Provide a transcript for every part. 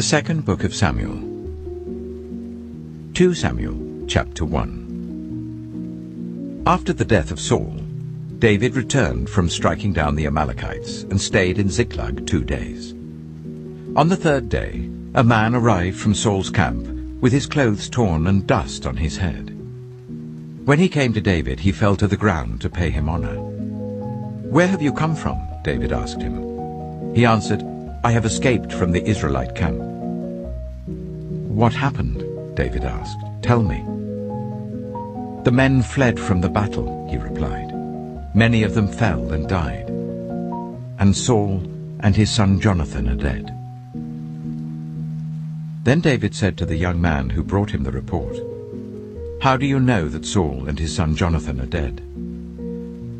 The second book of Samuel. 2 Samuel, chapter 1. After the death of Saul, David returned from striking down the Amalekites and stayed in Ziklag 2 days. On the third day, a man arrived from Saul's camp with his clothes torn and dust on his head. When he came to David, he fell to the ground to pay him honor. "Where have you come from?" David asked him. He answered, "I have escaped from the Israelite camp." "What happened?" David asked. "Tell me." "The men fled from the battle," he replied. "Many of them fell and died. And Saul and his son Jonathan are dead." Then David said to the young man who brought him the report, "How do you know that Saul and his son Jonathan are dead?"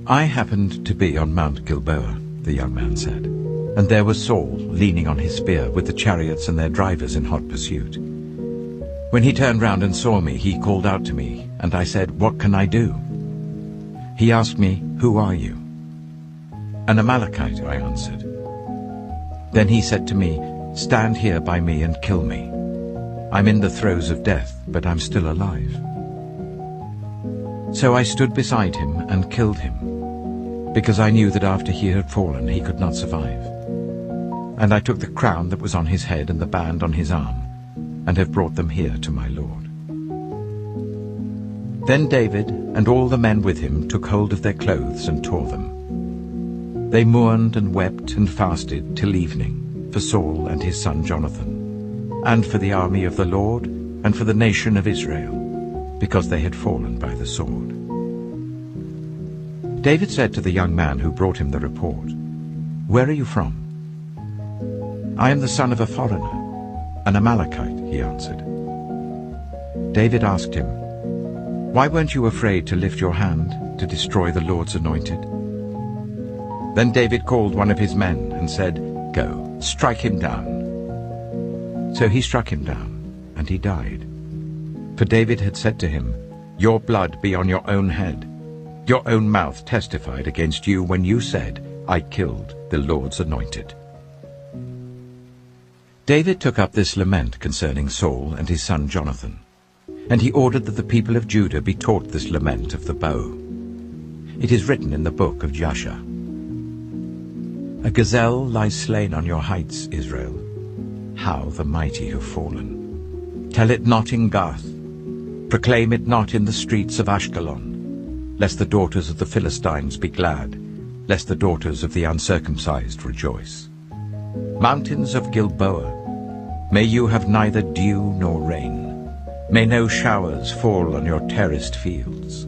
"I happened to be on Mount Gilboa," the young man said, "and there was Saul leaning on his spear with the chariots and their drivers in hot pursuit. When he turned round and saw me, he called out to me, and I said, 'What can I do?' He asked me, 'Who are you?' 'An Amalekite,' I answered. Then he said to me, 'Stand here by me and kill me. I'm in the throes of death, but I'm still alive.' So I stood beside him and killed him, because I knew that after he had fallen he could not survive. And I took the crown that was on his head and the band on his arm, and have brought them here to my Lord." Then David and all the men with him took hold of their clothes and tore them. They mourned and wept and fasted till evening for Saul and his son Jonathan, and for the army of the Lord and for the nation of Israel, because they had fallen by the sword. David said to the young man who brought him the report, "Where are you from?" "I am the son of a foreigner, an Amalekite," he answered. David asked him, "Why weren't you afraid to lift your hand to destroy the Lord's anointed?" Then David called one of his men and said, "Go, strike him down." So he struck him down, and he died. For David had said to him, "Your blood be on your own head. Your own mouth testified against you when you said, 'I killed the Lord's anointed.'" David took up this lament concerning Saul and his son Jonathan, and he ordered that the people of Judah be taught this lament of the bow. It is written in the book of Jasher. "A gazelle lies slain on your heights, Israel. How the mighty have fallen. Tell it not in Gath. Proclaim it not in the streets of Ashkelon, lest the daughters of the Philistines be glad, lest the daughters of the uncircumcised rejoice. Mountains of Gilboa, may you have neither dew nor rain. May no showers fall on your terraced fields.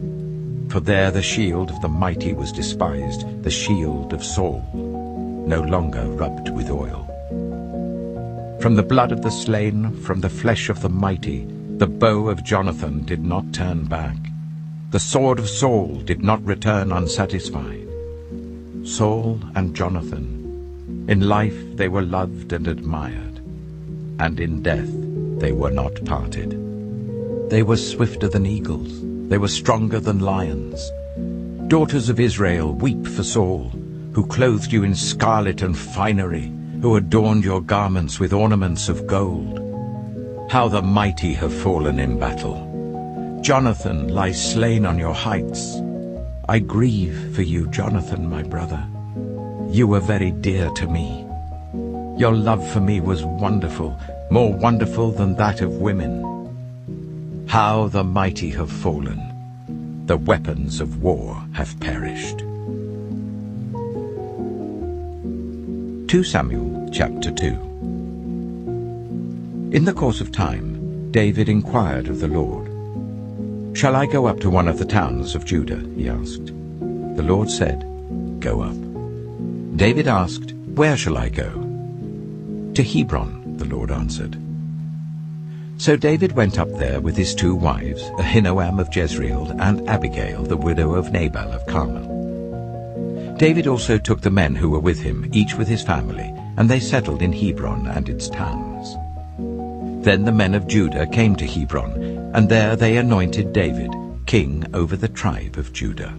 For there the shield of the mighty was despised, the shield of Saul, no longer rubbed with oil. From the blood of the slain, from the flesh of the mighty, the bow of Jonathan did not turn back. The sword of Saul did not return unsatisfied. Saul and Jonathan, in life they were loved and admired, and in death they were not parted. They were swifter than eagles, they were stronger than lions. Daughters of Israel, weep for Saul, who clothed you in scarlet and finery, who adorned your garments with ornaments of gold. How the mighty have fallen in battle. Jonathan lies slain on your heights. I grieve for you, Jonathan, my brother. You were very dear to me. Your love for me was wonderful, more wonderful than that of women. How the mighty have fallen. The weapons of war have perished." 2 Samuel chapter 2. In the course of time, David inquired of the Lord. "Shall I go up to one of the towns of Judah?" he asked. The Lord said, "Go up." David asked, "Where shall I go?" "To Hebron," the Lord answered. So David went up there with his 2 wives, Ahinoam of Jezreel and Abigail, the widow of Nabal of Carmel. David also took the men who were with him, each with his family, and they settled in Hebron and its towns. Then the men of Judah came to Hebron, and there they anointed David king over the tribe of Judah.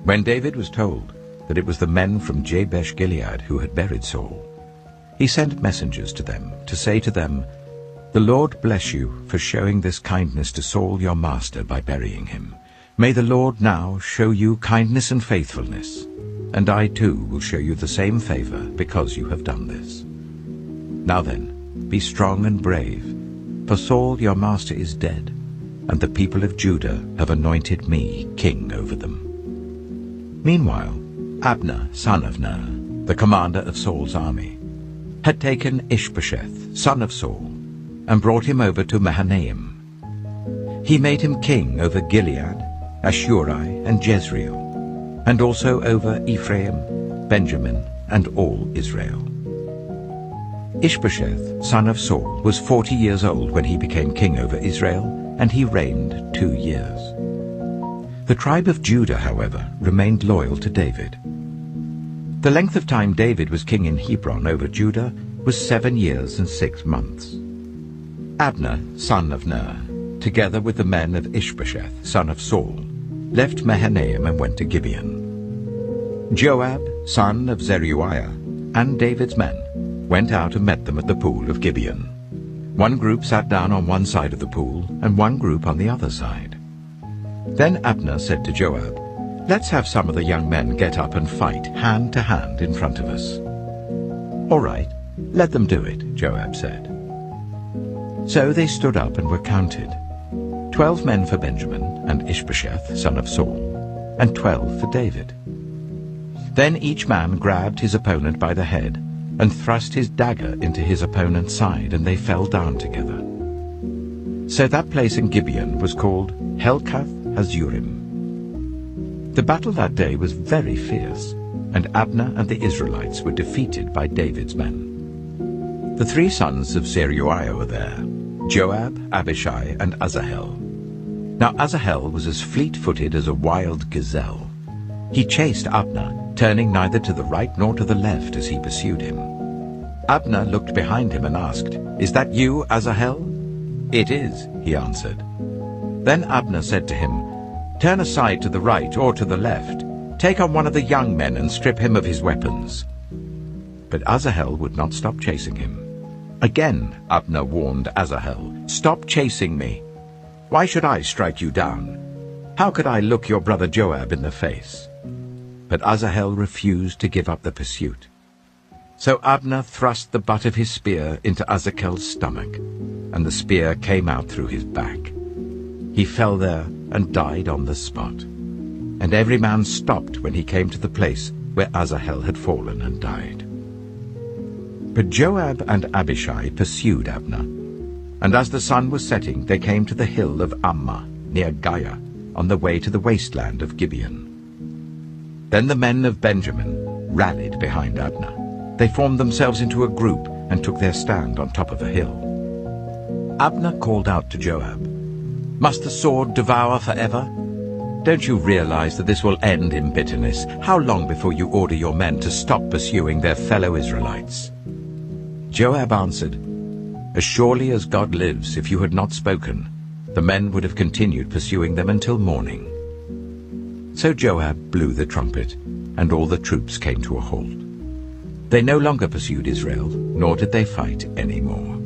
When David was told that it was the men from Jabesh-Gilead who had buried Saul, he sent messengers to them to say to them, "The Lord bless you for showing this kindness to Saul your master by burying him. May the Lord now show you kindness and faithfulness, and I too will show you the same favor because you have done this. Now then, be strong and brave, for Saul your master is dead, and the people of Judah have anointed me king over them." Meanwhile, Abner, son of Ner, the commander of Saul's army, had taken Ishbosheth, son of Saul, and brought him over to Mahanaim. He made him king over Gilead, Ashuri, and Jezreel, and also over Ephraim, Benjamin, and all Israel. Ishbosheth, son of Saul, was 40 years old when he became king over Israel, and he reigned 2 years. The tribe of Judah, however, remained loyal to David. The length of time David was king in Hebron over Judah was 7 years and 6 months. Abner, son of Ner, together with the men of Ishbosheth, son of Saul, left Mahanaim and went to Gibeon. Joab, son of Zeruiah, and David's men went out and met them at the pool of Gibeon. One group sat down on one side of the pool, and one group on the other side. Then Abner said to Joab, "Let's have some of the young men get up and fight hand to hand in front of us." "All right, let them do it," Joab said. So they stood up and were counted, 12 men for Benjamin and Ishbosheth, son of Saul, and 12 for David. Then each man grabbed his opponent by the head and thrust his dagger into his opponent's side, and they fell down together. So that place in Gibeon was called Helkath Hazurim. The battle that day was very fierce, and Abner and the Israelites were defeated by David's men. The 3 sons of Zeruiah were there, Joab, Abishai, and Asahel. Now Asahel was as fleet-footed as a wild gazelle. He chased Abner, turning neither to the right nor to the left as he pursued him. Abner looked behind him and asked, "Is that you, Asahel?" "It is," he answered. Then Abner said to him, "Turn aside to the right or to the left. Take on one of the young men and strip him of his weapons." But Asahel would not stop chasing him. Again Abner warned Asahel, "Stop chasing me. Why should I strike you down? How could I look your brother Joab in the face?" But Asahel refused to give up the pursuit. So Abner thrust the butt of his spear into Asahel's stomach, and the spear came out through his back. He fell there and died on the spot. And every man stopped when he came to the place where Asahel had fallen and died. But Joab and Abishai pursued Abner, and as the sun was setting they came to the hill of Ammah near Giah, on the way to the wasteland of Gibeon. Then the men of Benjamin rallied behind Abner. They formed themselves into a group and took their stand on top of a hill. Abner called out to Joab, "Must the sword devour forever? Don't you realize that this will end in bitterness? How long before you order your men to stop pursuing their fellow Israelites?" Joab answered, "As surely as God lives, if you had not spoken, the men would have continued pursuing them until morning." So Joab blew the trumpet, and all the troops came to a halt. They no longer pursued Israel, nor did they fight any more.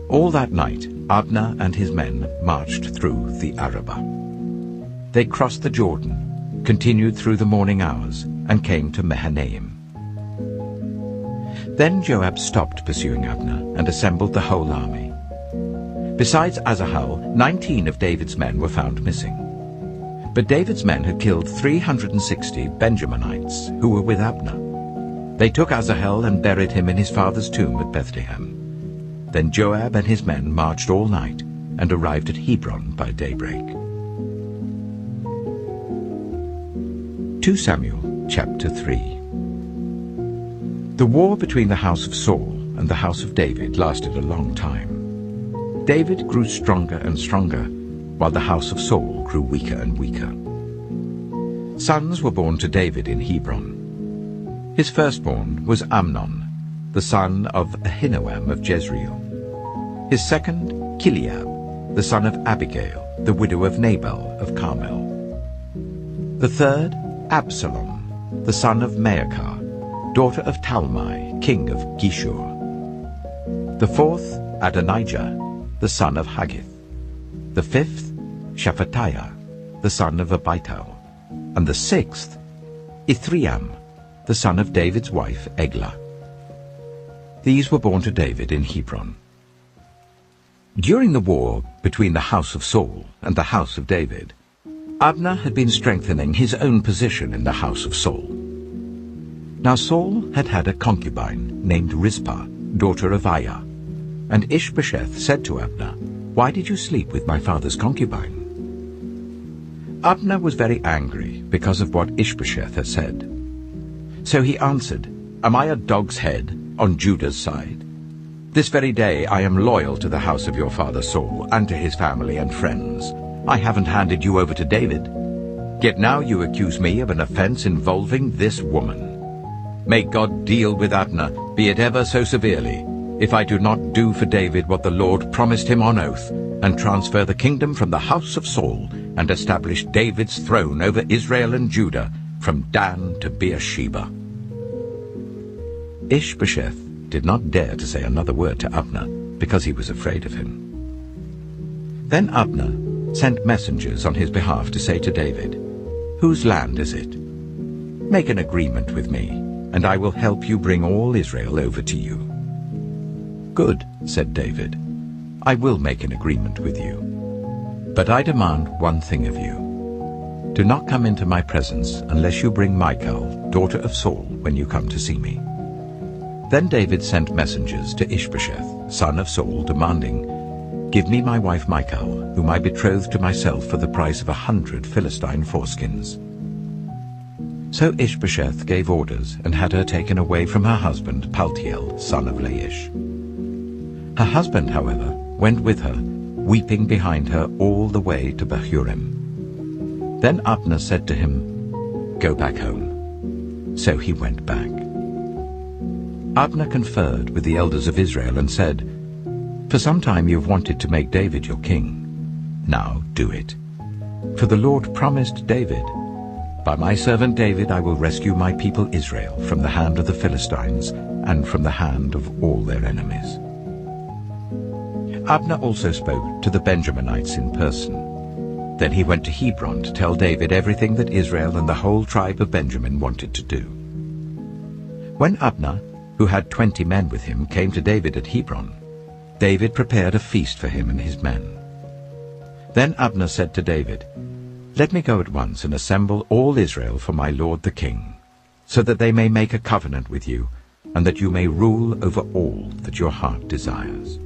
All that night Abner and his men marched through the Arabah. They crossed the Jordan, continued through the morning hours, and came to Mahanaim. Then Joab stopped pursuing Abner and assembled the whole army. Besides Asahel, 19 of David's men were found missing. But David's men had killed 360 Benjaminites who were with Abner. They took Asahel and buried him in his father's tomb at Bethlehem. Then Joab and his men marched all night and arrived at Hebron by daybreak. 2 Samuel chapter 3. The war between the house of Saul and the house of David lasted a long time. David grew stronger and stronger, while the house of Saul grew weaker and weaker. Sons were born to David in Hebron. His firstborn was Amnon, the son of Ahinoam of Jezreel. His second, Chileab, the son of Abigail, the widow of Nabal of Carmel. The third, Absalom, the son of Maacah, daughter of Talmai, king of Geshur. The fourth, Adonijah, the son of Haggith. The fifth, Shephatiah, the son of Abital. And the sixth, Ithream, the son of David's wife Eglah. These were born to David in Hebron. During the war between the house of Saul and the house of David, Abner had been strengthening his own position in the house of Saul. Now Saul had had a concubine named Rizpah, daughter of Aiah, and Ishbosheth said to Abner, "Why did you sleep with my father's concubine?" Abner was very angry because of what Ishbosheth had said. So he answered, "Am I a dog's head on Judah's side? This very day I am loyal to the house of your father Saul and to his family and friends. I haven't handed you over to David. Yet now you accuse me of an offense involving this woman. May God deal with Abner, be it ever so severely, if I do not do for David what the Lord promised him on oath, and transfer the kingdom from the house of Saul, and establish David's throne over Israel and Judah, from Dan to Beersheba." Ishbosheth did not dare to say another word to Abner, because he was afraid of him. Then Abner sent messengers on his behalf to say to David, "Whose land is it? Make an agreement with me, and I will help you bring all Israel over to you." "Good," said David, "I will make an agreement with you. But I demand one thing of you. Do not come into my presence unless you bring Michal, daughter of Saul, when you come to see me." Then David sent messengers to Ishbosheth, son of Saul, demanding, "Give me my wife Michal, whom I betrothed to myself for the price of 100 Philistine foreskins." So Ishbosheth gave orders and had her taken away from her husband Paltiel, son of Laish. Her husband, however, went with her, weeping behind her all the way to Bahurim. Then Abner said to him, "Go back home." So he went back. Abner conferred with the elders of Israel and said, "For some time you have wanted to make David your king. Now do it. For the Lord promised David, 'By my servant David I will rescue my people Israel from the hand of the Philistines and from the hand of all their enemies.'" Abner also spoke to the Benjaminites in person. Then he went to Hebron to tell David everything that Israel and the whole tribe of Benjamin wanted to do. When Abner, who had 20 men with him, came to David at Hebron, David prepared a feast for him and his men. Then Abner said to David, "Let me go at once and assemble all Israel for my lord the king, so that they may make a covenant with you, and that you may rule over all that your heart desires."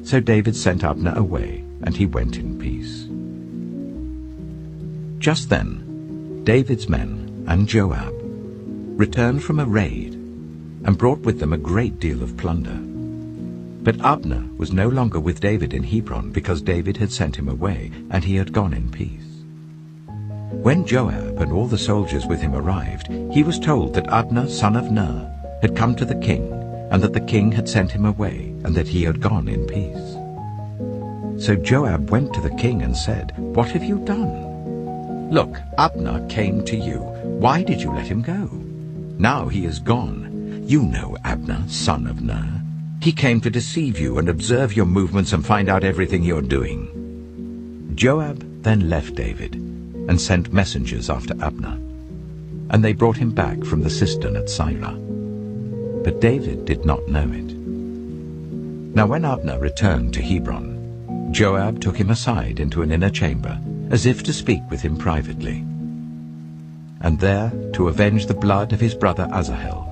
So David sent Abner away, and he went in peace. Just then David's men and Joab returned from a raid, and brought with them a great deal of plunder. But Abner was no longer with David in Hebron, because David had sent him away, and he had gone in peace. When Joab and all the soldiers with him arrived, he was told that Abner, son of Ner, had come to the king, and that the king had sent him away, and that he had gone in peace. So Joab went to the king and said, "What have you done? Look, Abner came to you. Why did you let him go? Now he is gone. You know Abner, son of Ner. He came to deceive you and observe your movements and find out everything you're doing." Joab then left David and sent messengers after Abner, and they brought him back from the cistern at Sirah. But David did not know it. Now when Abner returned to Hebron, Joab took him aside into an inner chamber, as if to speak with him privately. And there, to avenge the blood of his brother Asahel,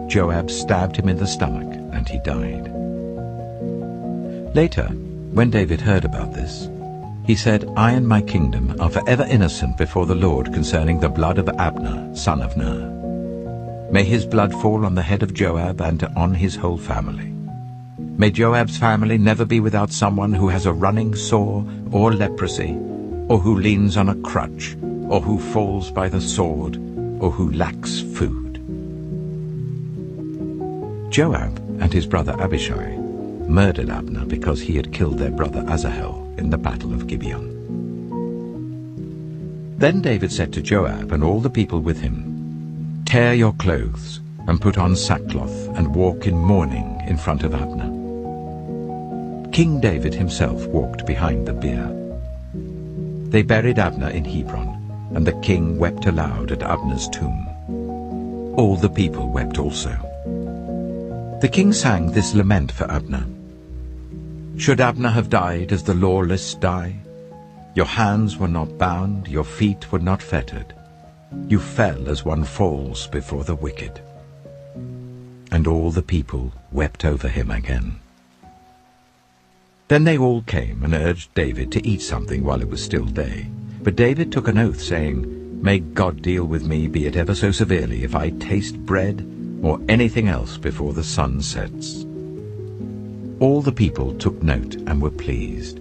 Joab stabbed him in the stomach, and he died. Later, when David heard about this, he said, "I and my kingdom are forever innocent before the Lord concerning the blood of Abner, son of Ner. May his blood fall on the head of Joab and on his whole family. May Joab's family never be without someone who has a running sore or leprosy, or who leans on a crutch, or who falls by the sword, or who lacks food." Joab and his brother Abishai murdered Abner because he had killed their brother Asahel in the battle of Gibeon. Then David said to Joab and all the people with him, "Tear your clothes, and put on sackcloth and walk in mourning in front of Abner. King David himself walked behind the bier. They buried Abner in Hebron, and the king wept aloud at Abner's tomb. All the people wept also. The king sang this lament for Abner. Should Abner have died as the lawless die? Your hands were not bound, your feet were not fettered. You fell as one falls before the wicked. And all the people wept over him again. Then they all came and urged David to eat something while it was still day. But David took an oath, saying, May God deal with me, be it ever so severely, if I taste bread or anything else before the sun sets. All the people took note and were pleased.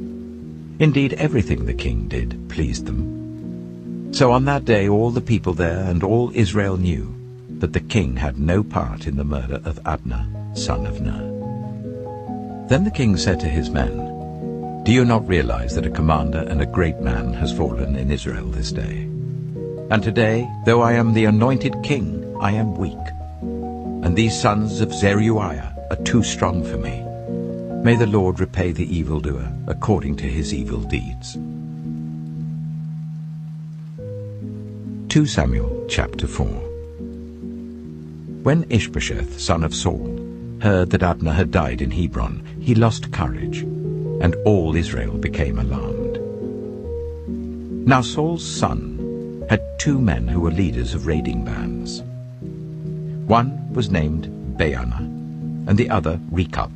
Indeed, everything the king did pleased them. So on that day all the people there and all Israel knew that the king had no part in the murder of Abner, son of Ner. Then the king said to his men, Do you not realize that a commander and a great man has fallen in Israel this day? And today, though I am the anointed king, I am weak. And these sons of Zeruiah are too strong for me. May the Lord repay the evildoer according to his evil deeds. 2 Samuel chapter 4. When Ishbosheth, son of Saul, heard that Abner had died in Hebron, he lost courage, and all Israel became alarmed. Now Saul's son had 2 men who were leaders of raiding bands. One was named Baanah, and the other Rechab.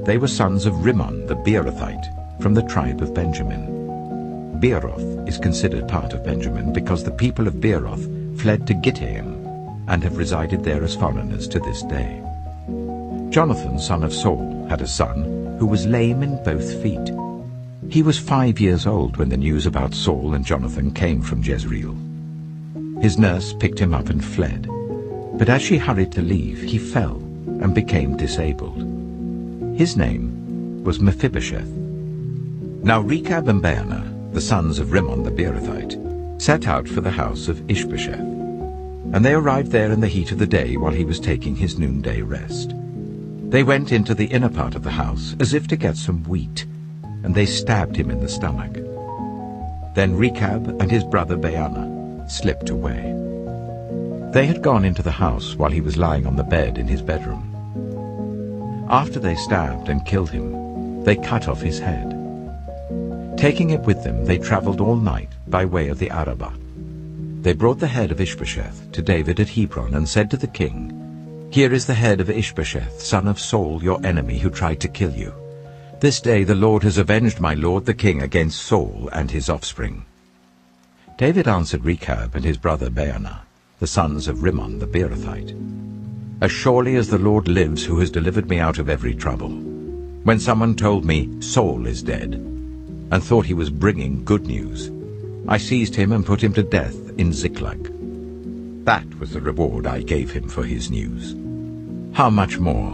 They were sons of Rimmon the Beerothite, from the tribe of Benjamin. Beeroth is considered part of Benjamin because the people of Beeroth fled to Gittaim and have resided there as foreigners to this day. Jonathan, son of Saul, had a son who was lame in both feet. He was 5 years old when the news about Saul and Jonathan came from Jezreel. His nurse picked him up and fled, but as she hurried to leave, he fell and became disabled. His name was Mephibosheth. Now Rechab and Baanah, the sons of Rimmon the Beerothite, set out for the house of Ishbosheth. And they arrived there in the heat of the day while he was taking his noonday rest. They went into the inner part of the house as if to get some wheat, and they stabbed him in the stomach. Then Rechab and his brother Baanah slipped away. They had gone into the house while he was lying on the bed in his bedroom. After they stabbed and killed him, they cut off his head. Taking it with them, they traveled all night by way of the Arabah. They brought the head of Ishbosheth to David at Hebron and said to the king, Here is the head of Ishbosheth, son of Saul, your enemy, who tried to kill you. This day the Lord has avenged my lord the king against Saul and his offspring. David answered Rechab and his brother Baanah, the sons of Rimmon the Beerothite, As surely as the Lord lives, who has delivered me out of every trouble, when someone told me, Saul is dead, and thought he was bringing good news, I seized him and put him to death in Ziklag. That was the reward I gave him for his news. How much more,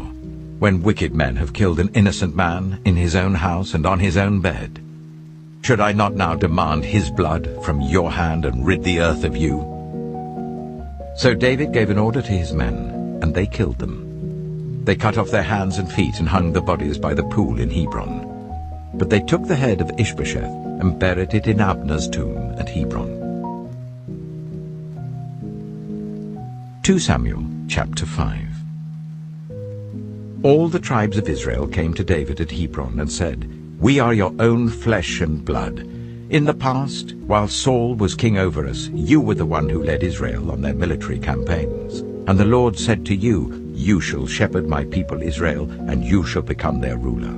when wicked men have killed an innocent man in his own house and on his own bed? Should I not now demand his blood from your hand and rid the earth of you? So David gave an order to his men, and they killed them. They cut off their hands and feet and hung the bodies by the pool in Hebron. But they took the head of Ishbosheth and buried it in Abner's tomb at Hebron. 2 Samuel chapter 5. All the tribes of Israel came to David at Hebron and said, We are your own flesh and blood. In the past, while Saul was king over us, you were the one who led Israel on their military campaigns. And the Lord said to you, You shall shepherd my people Israel, and you shall become their ruler.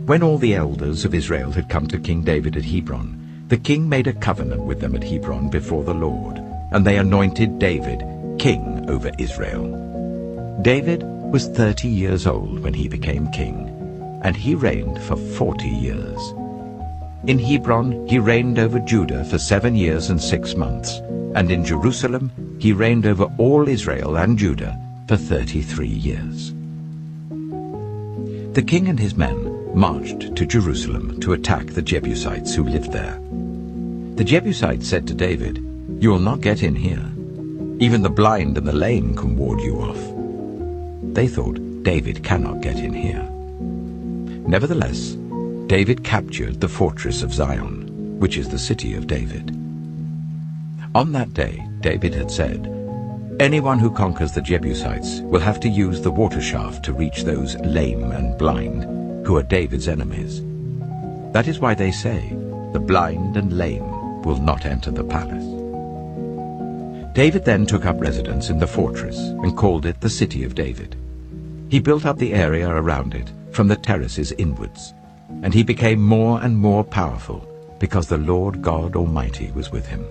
When all the elders of Israel had come to King David at Hebron, the king made a covenant with them at Hebron before the Lord, and they anointed David king over Israel. David was 30 years old when he became king, and he reigned for 40 years. In Hebron he reigned over Judah for 7 years and 6 months, and in Jerusalem he reigned over all Israel and Judah for 33 years. The king and his men marched to Jerusalem to attack the Jebusites who lived there. The Jebusites said to David, You will not get in here. Even the blind and the lame can ward you off." They thought, "David cannot get in here." Nevertheless, David captured the fortress of Zion, which is the city of David. On that day, David had said, "Anyone who conquers the Jebusites will have to use the water shaft to reach those lame and blind, who are David's enemies. That is why they say, 'The blind and lame will not enter the palace.'" David then took up residence in the fortress and called it the City of David. He built up the area around it, from the terraces inwards, and he became more and more powerful, because the Lord God Almighty was with him.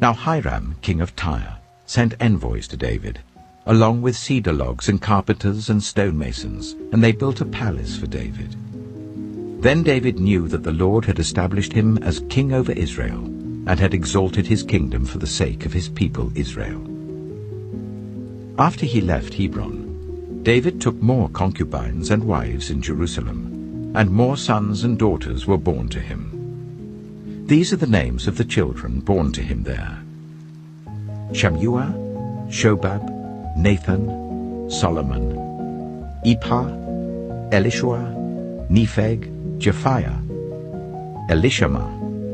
Now Hiram, king of Tyre, sent envoys to David, along with cedar logs and carpenters and stonemasons, and they built a palace for David. Then David knew that the Lord had established him as king over Israel, and had exalted his kingdom for the sake of his people Israel. After he left Hebron, David took more concubines and wives in Jerusalem, and more sons and daughters were born to him. These are the names of the children born to him there: Shammua, Shobab, Nathan, Solomon, Ephah, Elishua, Nepheg, Japhiah, Elishama,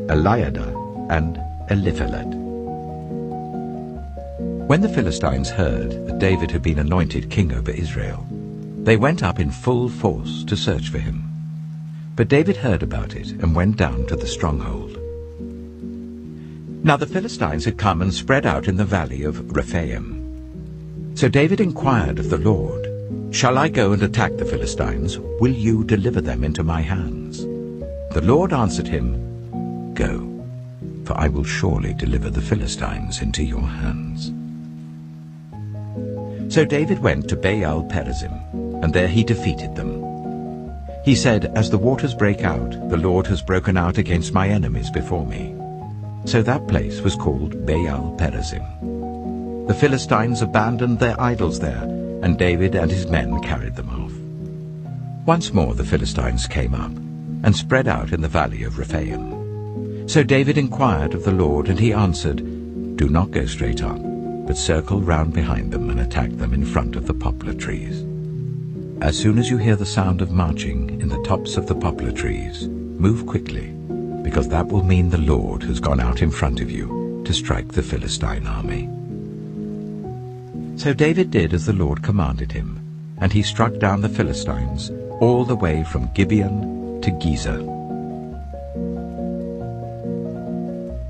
Eliada, and Eliphalet. When the Philistines heard that David had been anointed king over Israel, they went up in full force to search for him. But David heard about it and went down to the stronghold. Now the Philistines had come and spread out in the valley of Rephaim. So David inquired of the Lord, "Shall I go and attack the Philistines? Will you deliver them into my hands?" The Lord answered him, "Go, for I will surely deliver the Philistines into your hands." So David went to Baal-perazim, and there he defeated them. He said, "As the waters break out, the Lord has broken out against my enemies before me." So that place was called Baal-perazim. The Philistines abandoned their idols there, and David and his men carried them off. Once more the Philistines came up, and spread out in the valley of Rephaim. So David inquired of the Lord, and he answered, "Do not go straight up, but circle round behind them and attack them in front of the poplar trees. As soon as you hear the sound of marching in the tops of the poplar trees, move quickly, because that will mean the Lord has gone out in front of you to strike the Philistine army." So David did as the Lord commanded him, and he struck down the Philistines all the way from Gibeon to Gezer.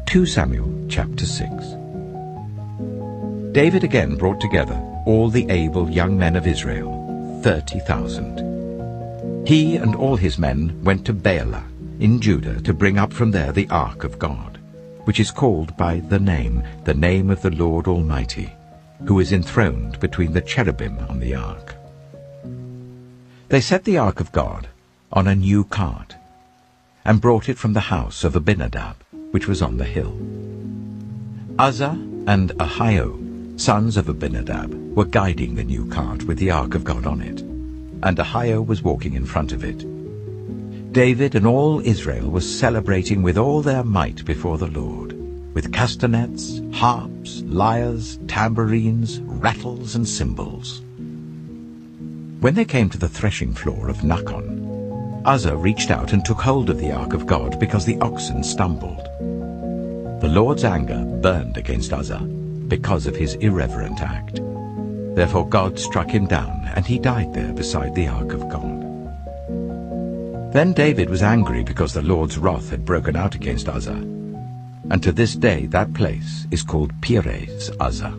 2 Samuel chapter 6. David again brought together all the able young men of Israel, 30,000. He and all his men went to Baalah in Judah to bring up from there the ark of God, which is called by the name of the Lord Almighty, who is enthroned between the cherubim on the ark. They set the ark of God on a new cart, and brought it from the house of Abinadab, which was on the hill. Uzzah and Ahio, sons of Abinadab, were guiding the new cart with the ark of God on it, and Ahio was walking in front of it. David and all Israel were celebrating with all their might before the Lord, with castanets, harps, lyres, tambourines, rattles, and cymbals. When they came to the threshing floor of Nakon, Uzzah reached out and took hold of the ark of God because the oxen stumbled. The Lord's anger burned against Uzzah because of his irreverent act. Therefore God struck him down, and he died there beside the ark of God. Then David was angry because the Lord's wrath had broken out against Uzzah, and to this day that place is called Perez Uzzah.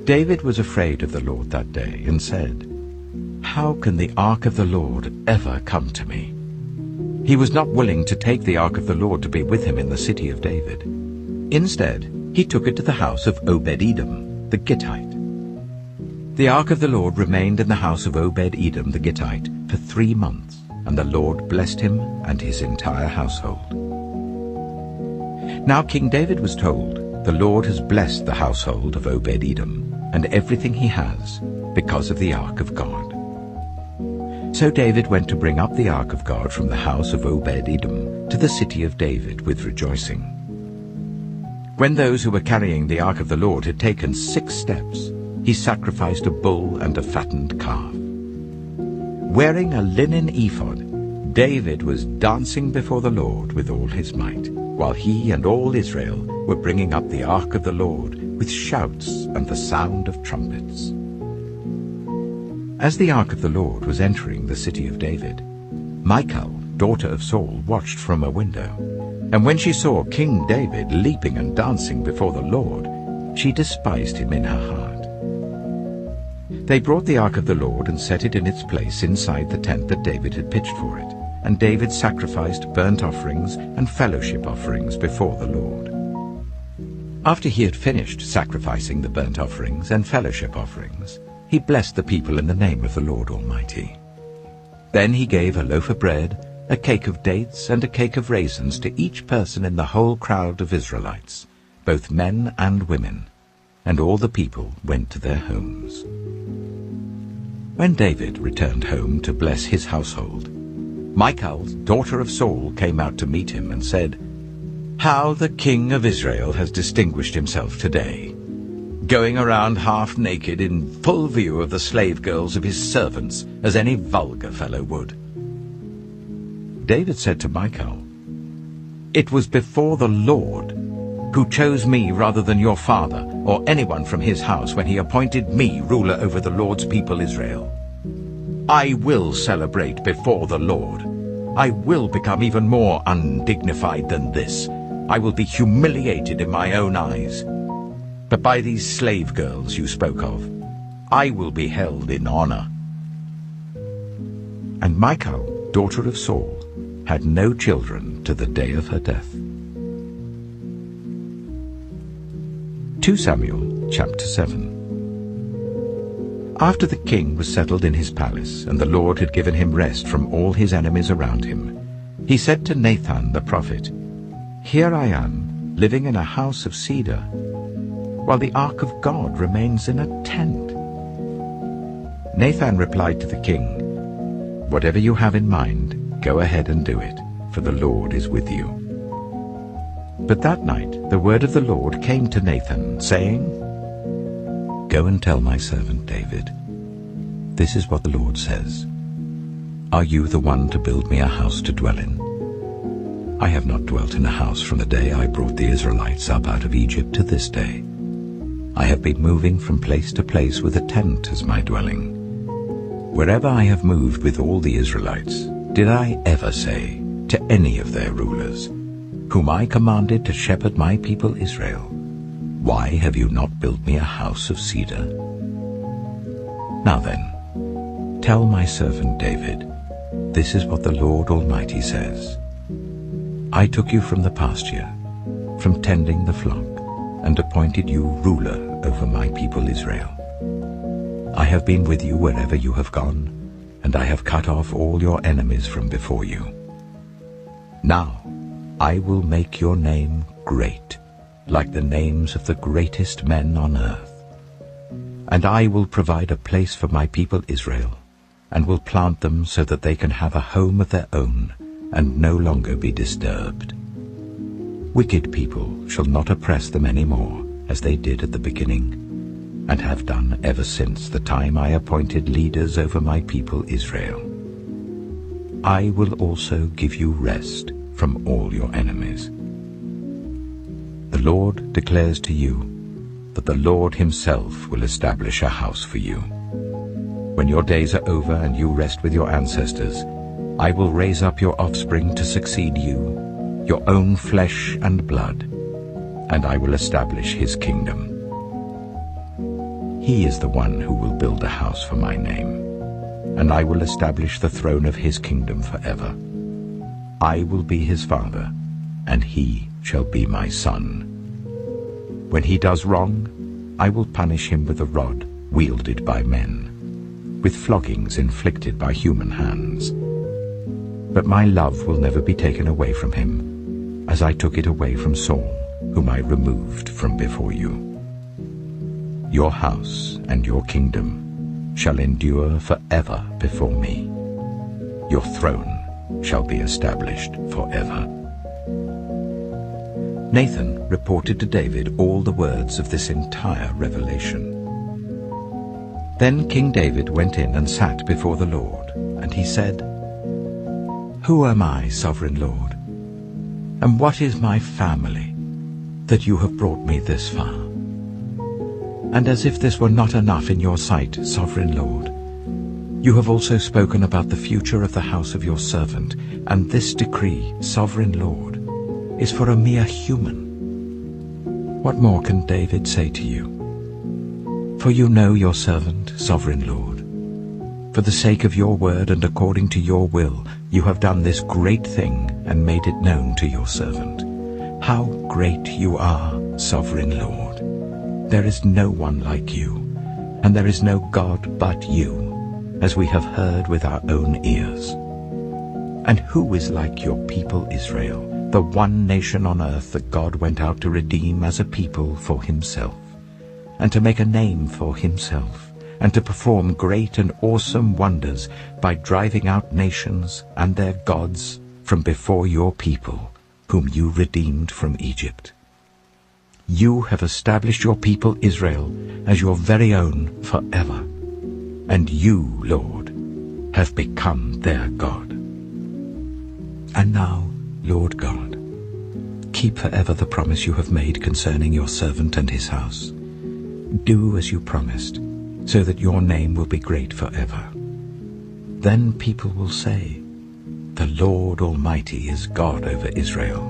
David was afraid of the Lord that day and said, "How can the ark of the Lord ever come to me?" He was not willing to take the ark of the Lord to be with him in the city of David. Instead, he took it to the house of Obed-Edom, the Gittite. The ark of the Lord remained in the house of Obed-Edom the Gittite for 3 months, and the Lord blessed him and his entire household. Now King David was told, "The Lord has blessed the household of Obed-Edom and everything he has because of the ark of God." So David went to bring up the ark of God from the house of Obed-Edom to the city of David with rejoicing. When those who were carrying the ark of the Lord had taken 6 steps, he sacrificed a bull and a fattened calf. Wearing a linen ephod, David was dancing before the Lord with all his might, while he and all Israel were bringing up the ark of the Lord with shouts and the sound of trumpets. As the ark of the Lord was entering the city of David, Michal, daughter of Saul, watched from a window. And when she saw King David leaping and dancing before the Lord, she despised him in her heart. They brought the ark of the Lord and set it in its place inside the tent that David had pitched for it, and David sacrificed burnt offerings and fellowship offerings before the Lord. After he had finished sacrificing the burnt offerings and fellowship offerings, he blessed the people in the name of the Lord Almighty. Then he gave a loaf of bread, a cake of dates, and a cake of raisins to each person in the whole crowd of Israelites, both men and women, and all the people went to their homes. When David returned home to bless his household, Michal, daughter of Saul, came out to meet him and said, "How the king of Israel has distinguished himself today, going around half naked in full view of the slave girls of his servants, as any vulgar fellow would." David said to Michal, "It was before the Lord, who chose me rather than your father or anyone from his house when he appointed me ruler over the Lord's people Israel. I will celebrate before the Lord. I will become even more undignified than this. I will be humiliated in my own eyes. But by these slave girls you spoke of, I will be held in honor." And Michal, daughter of Saul, had no children to the day of her death. 2 Samuel chapter 7. After the king was settled in his palace, and the Lord had given him rest from all his enemies around him, he said to Nathan the prophet, "Here I am, living in a house of cedar, while the ark of God remains in a tent." Nathan replied to the king, "Whatever you have in mind, go ahead and do it, for the Lord is with you." But that night the word of the Lord came to Nathan, saying, "Go and tell my servant David, this is what the Lord says. Are you the one to build me a house to dwell in? I have not dwelt in a house from the day I brought the Israelites up out of Egypt to this day. I have been moving from place to place with a tent as my dwelling. Wherever I have moved with all the Israelites, did I ever say to any of their rulers, whom I commanded to shepherd my people Israel, 'Why have you not built me a house of cedar?' Now then, tell my servant David, this is what the Lord Almighty says. I took you from the pasture, from tending the flock, and appointed you ruler over my people Israel. I have been with you wherever you have gone, and I have cut off all your enemies from before you. Now I will make your name great, like the names of the greatest men on earth. And I will provide a place for my people Israel, and will plant them so that they can have a home of their own, and no longer be disturbed. Wicked people shall not oppress them any more, as they did at the beginning, and have done ever since the time I appointed leaders over my people Israel. I will also give you rest from all your enemies. The Lord declares to you that the Lord himself will establish a house for you. When your days are over and you rest with your ancestors, I will raise up your offspring to succeed you, your own flesh and blood, and I will establish his kingdom. He is the one who will build a house for my name, and I will establish the throne of his kingdom forever. I will be his father, and he shall be my son. When he does wrong, I will punish him with a rod wielded by men, with floggings inflicted by human hands. But my love will never be taken away from him, as I took it away from Saul, whom I removed from before you. Your house and your kingdom shall endure forever before me. Your throne shall be established forever." Nathan reported to David all the words of this entire revelation. Then King David went in and sat before the Lord, and he said, "Who am I, sovereign Lord? And what is my family, that you have brought me this far? And as if this were not enough in your sight, sovereign Lord, you have also spoken about the future of the house of your servant, and this decree, sovereign Lord, is for a mere human. What more can David say to you? For you know your servant, sovereign Lord. For the sake of your word and according to your will, you have done this great thing and made it known to your servant. How great you are, sovereign Lord! There is no one like you, and there is no God but you, as we have heard with our own ears. And who is like your people Israel, the one nation on earth that God went out to redeem as a people for himself, and to make a name for himself, and to perform great and awesome wonders by driving out nations and their gods from before your people, whom you redeemed from Egypt? You have established your people Israel as your very own forever, and you, Lord, have become their God. And now, Lord God, keep forever the promise you have made concerning your servant and his house. Do as you promised, so that your name will be great forever. Then people will say, "The Lord Almighty is God over Israel,"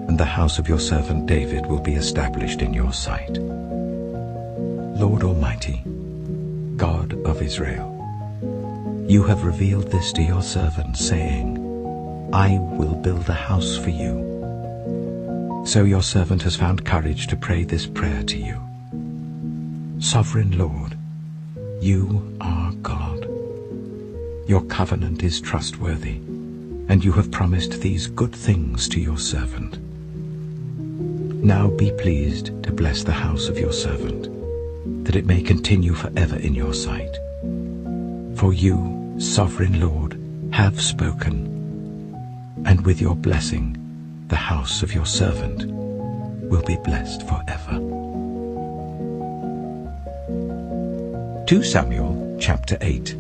and the house of your servant David will be established in your sight. Lord Almighty, God of Israel, you have revealed this to your servant, saying, "I will build a house for you." So your servant has found courage to pray this prayer to you. Sovereign Lord, you are God. Your covenant is trustworthy, and you have promised these good things to your servant. Now be pleased to bless the house of your servant, that it may continue forever in your sight. For you, sovereign Lord, have spoken, and with your blessing the house of your servant will be blessed forever. 2 Samuel chapter 8.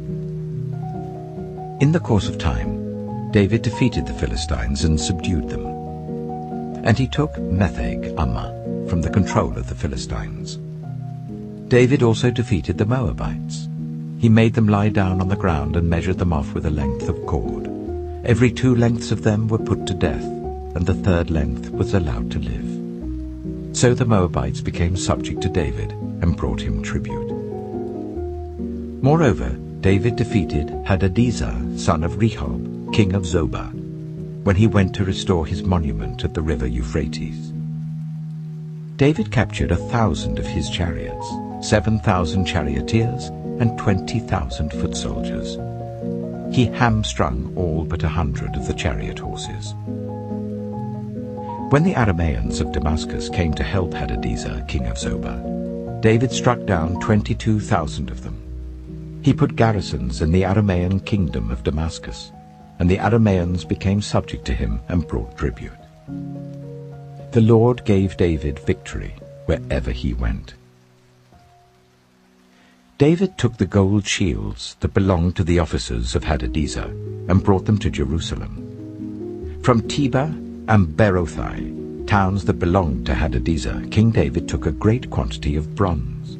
In the course of time, David defeated the Philistines and subdued them. And he took Metheg-Ammah from the control of the Philistines. David also defeated the Moabites. He made them lie down on the ground and measured them off with a length of cord. Every 2 lengths of them were put to death, and the 3rd length was allowed to live. So the Moabites became subject to David and brought him tribute. Moreover, David defeated Hadadezer, son of Rehob, king of Zobah, when he went to restore his monument at the river Euphrates. David captured 1,000 of his chariots, 7,000 charioteers, and 20,000 foot soldiers. He hamstrung all but 100 of the chariot horses. When the Arameans of Damascus came to help Hadadezer, king of Zobah, David struck down 22,000 of them. He put garrisons in the Aramean kingdom of Damascus, and the Arameans became subject to him and brought tribute. The Lord gave David victory wherever he went. David took the gold shields that belonged to the officers of Hadadezer and brought them to Jerusalem. From Tebah and Berothai, towns that belonged to Hadadezer, King David took a great quantity of bronze.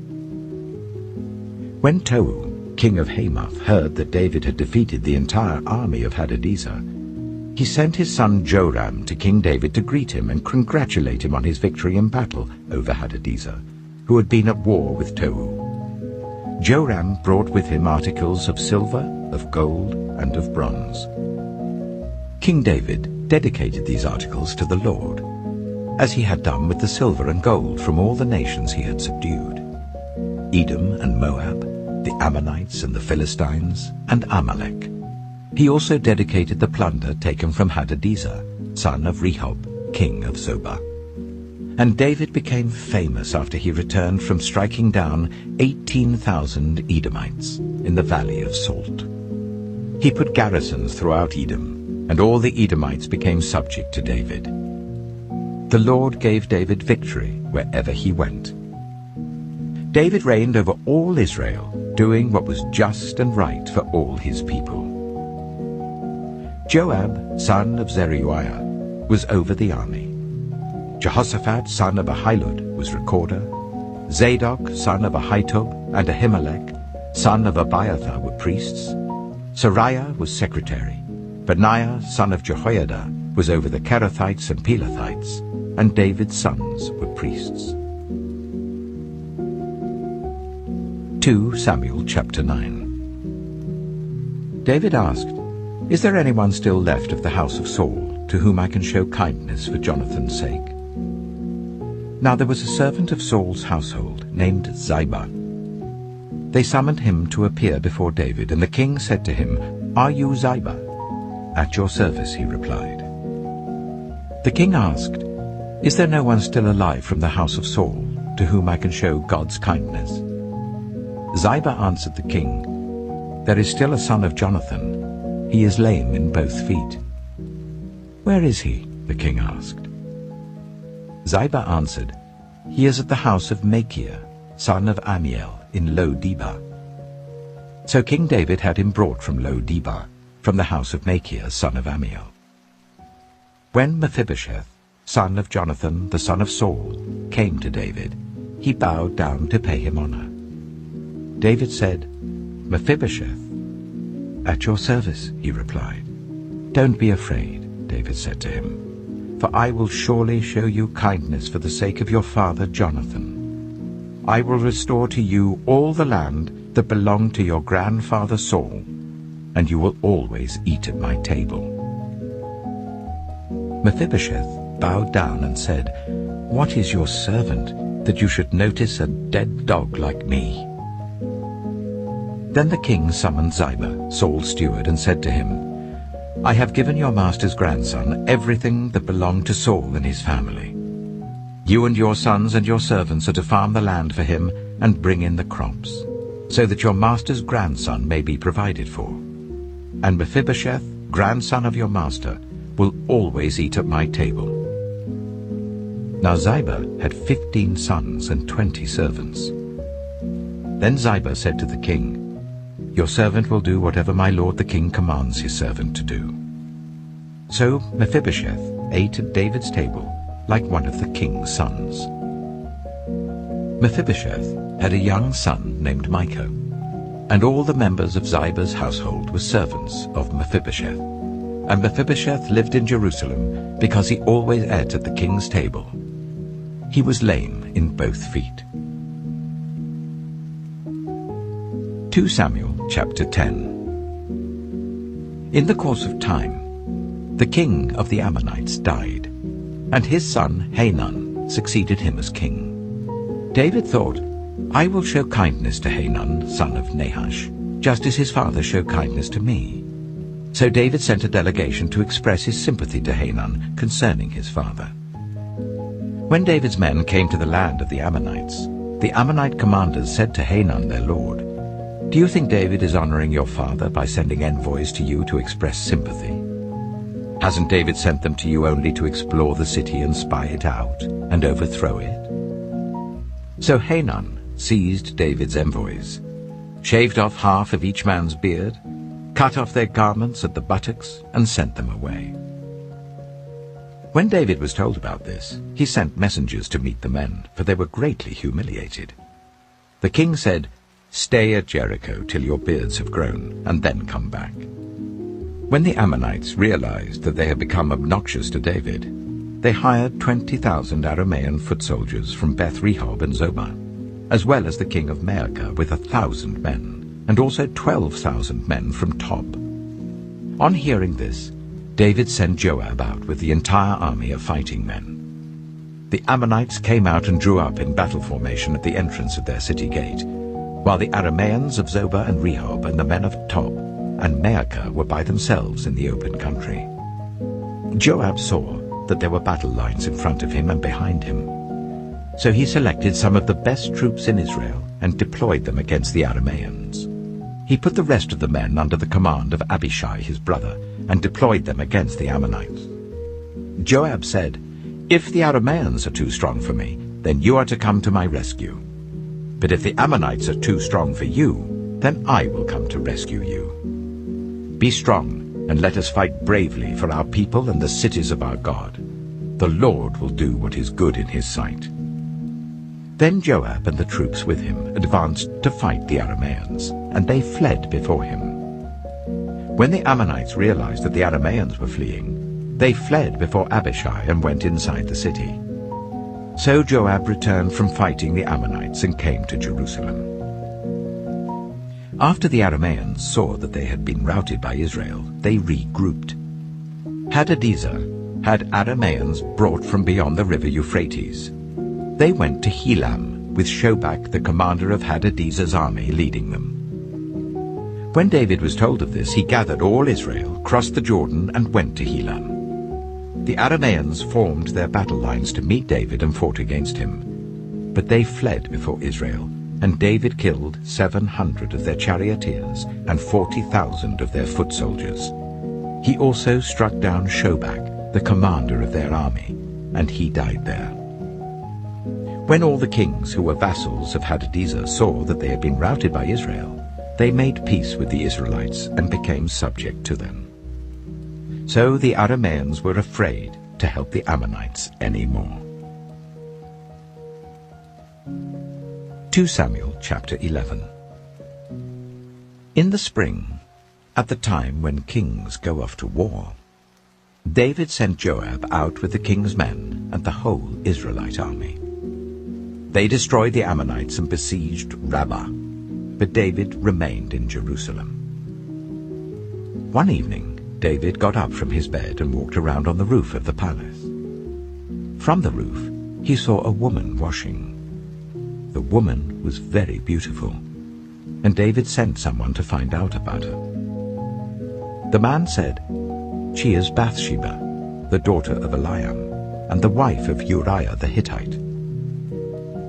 When Tou, king of Hamath, heard that David had defeated the entire army of Hadadezer, he sent his son Joram to King David to greet him and congratulate him on his victory in battle over Hadadezer, who had been at war with Tou. Joram brought with him articles of silver, of gold, and of bronze. King David dedicated these articles to the Lord, as he had done with the silver and gold from all the nations he had subdued: Edom and Moab, the Ammonites and the Philistines, and Amalek. He also dedicated the plunder taken from Hadadezer, son of Rehob, king of Zobah. And David became famous after he returned from striking down 18,000 Edomites in the valley of Salt. He put garrisons throughout Edom, and all the Edomites became subject to David. The Lord gave David victory wherever he went. David reigned over all Israel, doing what was just and right for all his people. Joab, son of Zeruiah, was over the army. Jehoshaphat, son of Ahilud, was recorder. Zadok, son of Ahitub, and Ahimelech, son of Abiathar, were priests. Sariah was secretary. Benaiah, son of Jehoiada, was over the Kerethites and Pelethites, and David's sons were priests. 2 Samuel chapter 9. David asked, "Is there anyone still left of the house of Saul, to whom I can show kindness for Jonathan's sake?" Now there was a servant of Saul's household named Ziba. They summoned him to appear before David, and the king said to him, "Are you Ziba?" "At your service," he replied. The king asked, "Is there no one still alive from the house of Saul, to whom I can show God's kindness?" Ziba answered the king, "There is still a son of Jonathan. He is lame in both feet." "Where is he?" the king asked. Ziba answered, "He is at the house of Machir, son of Amiel, in Lo-Debar." So King David had him brought from Lo-Debar, from the house of Machir, son of Amiel. When Mephibosheth, son of Jonathan, the son of Saul, came to David, he bowed down to pay him honor. David said, "Mephibosheth." "At your service," he replied. "Don't be afraid," David said to him, "for I will surely show you kindness for the sake of your father Jonathan. I will restore to you all the land that belonged to your grandfather Saul, and you will always eat at my table." Mephibosheth bowed down and said, "What is your servant, that you should notice a dead dog like me?" Then the king summoned Ziba, Saul's steward, and said to him, "I have given your master's grandson everything that belonged to Saul and his family. You and your sons and your servants are to farm the land for him and bring in the crops, so that your master's grandson may be provided for. And Mephibosheth, grandson of your master, will always eat at my table." Now Ziba had 15 sons and 20 servants. Then Ziba said to the king, "Your servant will do whatever my lord the king commands his servant to do." So Mephibosheth ate at David's table like one of the king's sons. Mephibosheth had a young son named Micah, and all the members of Ziba's household were servants of Mephibosheth. And Mephibosheth lived in Jerusalem because he always ate at the king's table. He was lame in both feet. 2 Samuel chapter 10. In the course of time, the king of the Ammonites died, and his son Hanun succeeded him as king. David thought, "I will show kindness to Hanun, son of Nahash, just as his father showed kindness to me." So David sent a delegation to express his sympathy to Hanun concerning his father. When David's men came to the land of the Ammonites, the Ammonite commanders said to Hanun their lord, "Do you think David is honoring your father by sending envoys to you to express sympathy? Hasn't David sent them to you only to explore the city and spy it out and overthrow it?" So Hanun seized David's envoys, shaved off half of each man's beard, cut off their garments at the buttocks, and sent them away. When David was told about this, he sent messengers to meet the men, for they were greatly humiliated. The king said, "Stay at Jericho till your beards have grown, and then come back." When the Ammonites realized that they had become obnoxious to David, they hired 20,000 Aramean foot soldiers from Beth-rehob and Zobah, as well as the king of Maacah with 1,000 men, and also 12,000 men from Tob. On hearing this, David sent Joab out with the entire army of fighting men. The Ammonites came out and drew up in battle formation at the entrance of their city gate, while the Arameans of Zobah and Rehob and the men of Tob and Maacah were by themselves in the open country. Joab saw that there were battle lines in front of him and behind him. So he selected some of the best troops in Israel and deployed them against the Arameans. He put the rest of the men under the command of Abishai his brother and deployed them against the Ammonites. Joab said, If the Arameans are too strong for me, then you are to come to my rescue. But if the Ammonites are too strong for you, then I will come to rescue you. Be strong, and let us fight bravely for our people and the cities of our God. The Lord will do what is good in his sight." Then Joab and the troops with him advanced to fight the Arameans, and they fled before him. When the Ammonites realized that the Arameans were fleeing, they fled before Abishai and went inside the city. So Joab returned from fighting the Ammonites and came to Jerusalem. After the Arameans saw that they had been routed by Israel, they regrouped. Hadadezer had Arameans brought from beyond the river Euphrates. They went to Helam, with Shobach, the commander of Hadadezer's army, leading them. When David was told of this, he gathered all Israel, crossed the Jordan, and went to Helam. The Arameans formed their battle lines to meet David and fought against him. But they fled before Israel, and David killed 700 of their charioteers and 40,000 of their foot soldiers. He also struck down Shobach, the commander of their army, and he died there. When all the kings who were vassals of Hadadezer saw that they had been routed by Israel, they made peace with the Israelites and became subject to them. So the Arameans were afraid to help the Ammonites any more. 2 Samuel chapter 11. In the spring, at the time when kings go off to war, David sent Joab out with the king's men and the whole Israelite army. They destroyed the Ammonites and besieged Rabbah, but David remained in Jerusalem. One evening, David got up from his bed and walked around on the roof of the palace. From the roof, he saw a woman washing. The woman was very beautiful, and David sent someone to find out about her. The man said, "She is Bathsheba, the daughter of Eliam, and the wife of Uriah the Hittite."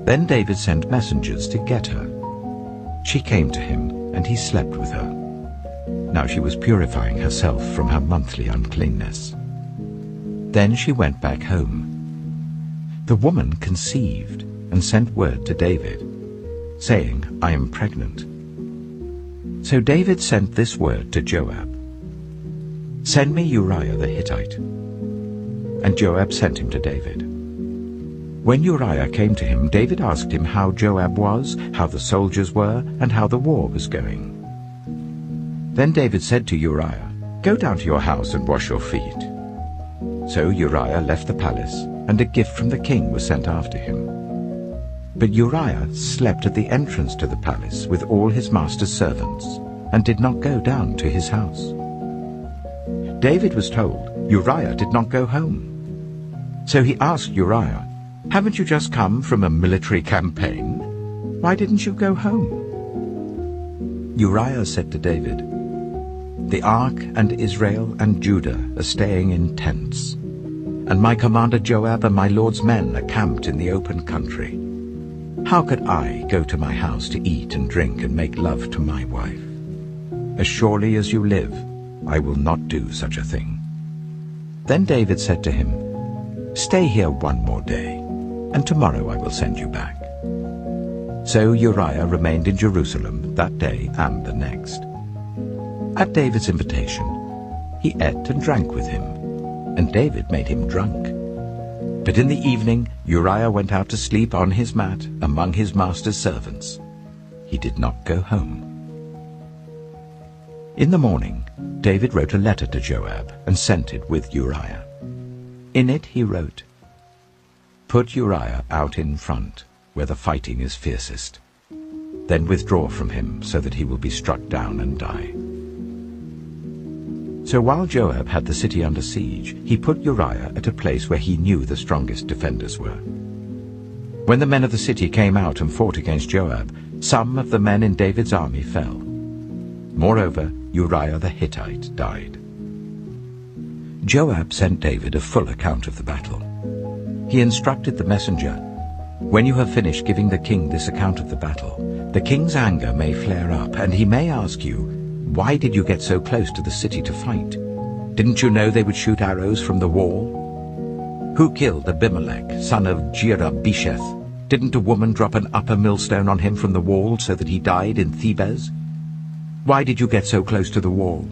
Then David sent messengers to get her. She came to him, and he slept with her. Now she was purifying herself from her monthly uncleanness. Then she went back home. The woman conceived and sent word to David, saying, "I am pregnant." So David sent this word to Joab, "Send me Uriah the Hittite." And Joab sent him to David. When Uriah came to him, David asked him how Joab was, how the soldiers were, and how the war was going. Then David said to Uriah, "Go down to your house and wash your feet." So Uriah left the palace, and a gift from the king was sent after him. But Uriah slept at the entrance to the palace with all his master's servants, and did not go down to his house. David was told Uriah did not go home. So he asked Uriah, "Haven't you just come from a military campaign? Why didn't you go home?" Uriah said to David, "The ark and Israel and Judah are staying in tents, and my commander Joab and my lord's men are camped in the open country. How could I go to my house to eat and drink and make love to my wife? As surely as you live, I will not do such a thing." Then David said to him, "Stay here one more day, and tomorrow I will send you back." So Uriah remained in Jerusalem that day and the next. At David's invitation, he ate and drank with him, and David made him drunk. But in the evening Uriah went out to sleep on his mat among his master's servants. He did not go home. In the morning, David wrote a letter to Joab and sent it with Uriah. In it he wrote, "Put Uriah out in front, where the fighting is fiercest. Then withdraw from him, so that he will be struck down and die." So while Joab had the city under siege, he put Uriah at a place where he knew the strongest defenders were. When the men of the city came out and fought against Joab, some of the men in David's army fell. Moreover, Uriah the Hittite died. Joab sent David a full account of the battle. He instructed the messenger, "When you have finished giving the king this account of the battle, the king's anger may flare up, and he may ask you, 'Why did you get so close to the city to fight? Didn't you know they would shoot arrows from the wall?' Who killed Abimelech, son of Jerubesheth? Didn't a woman drop an upper millstone on him from the wall so that he died in Thebez? Why did you get so close to the wall?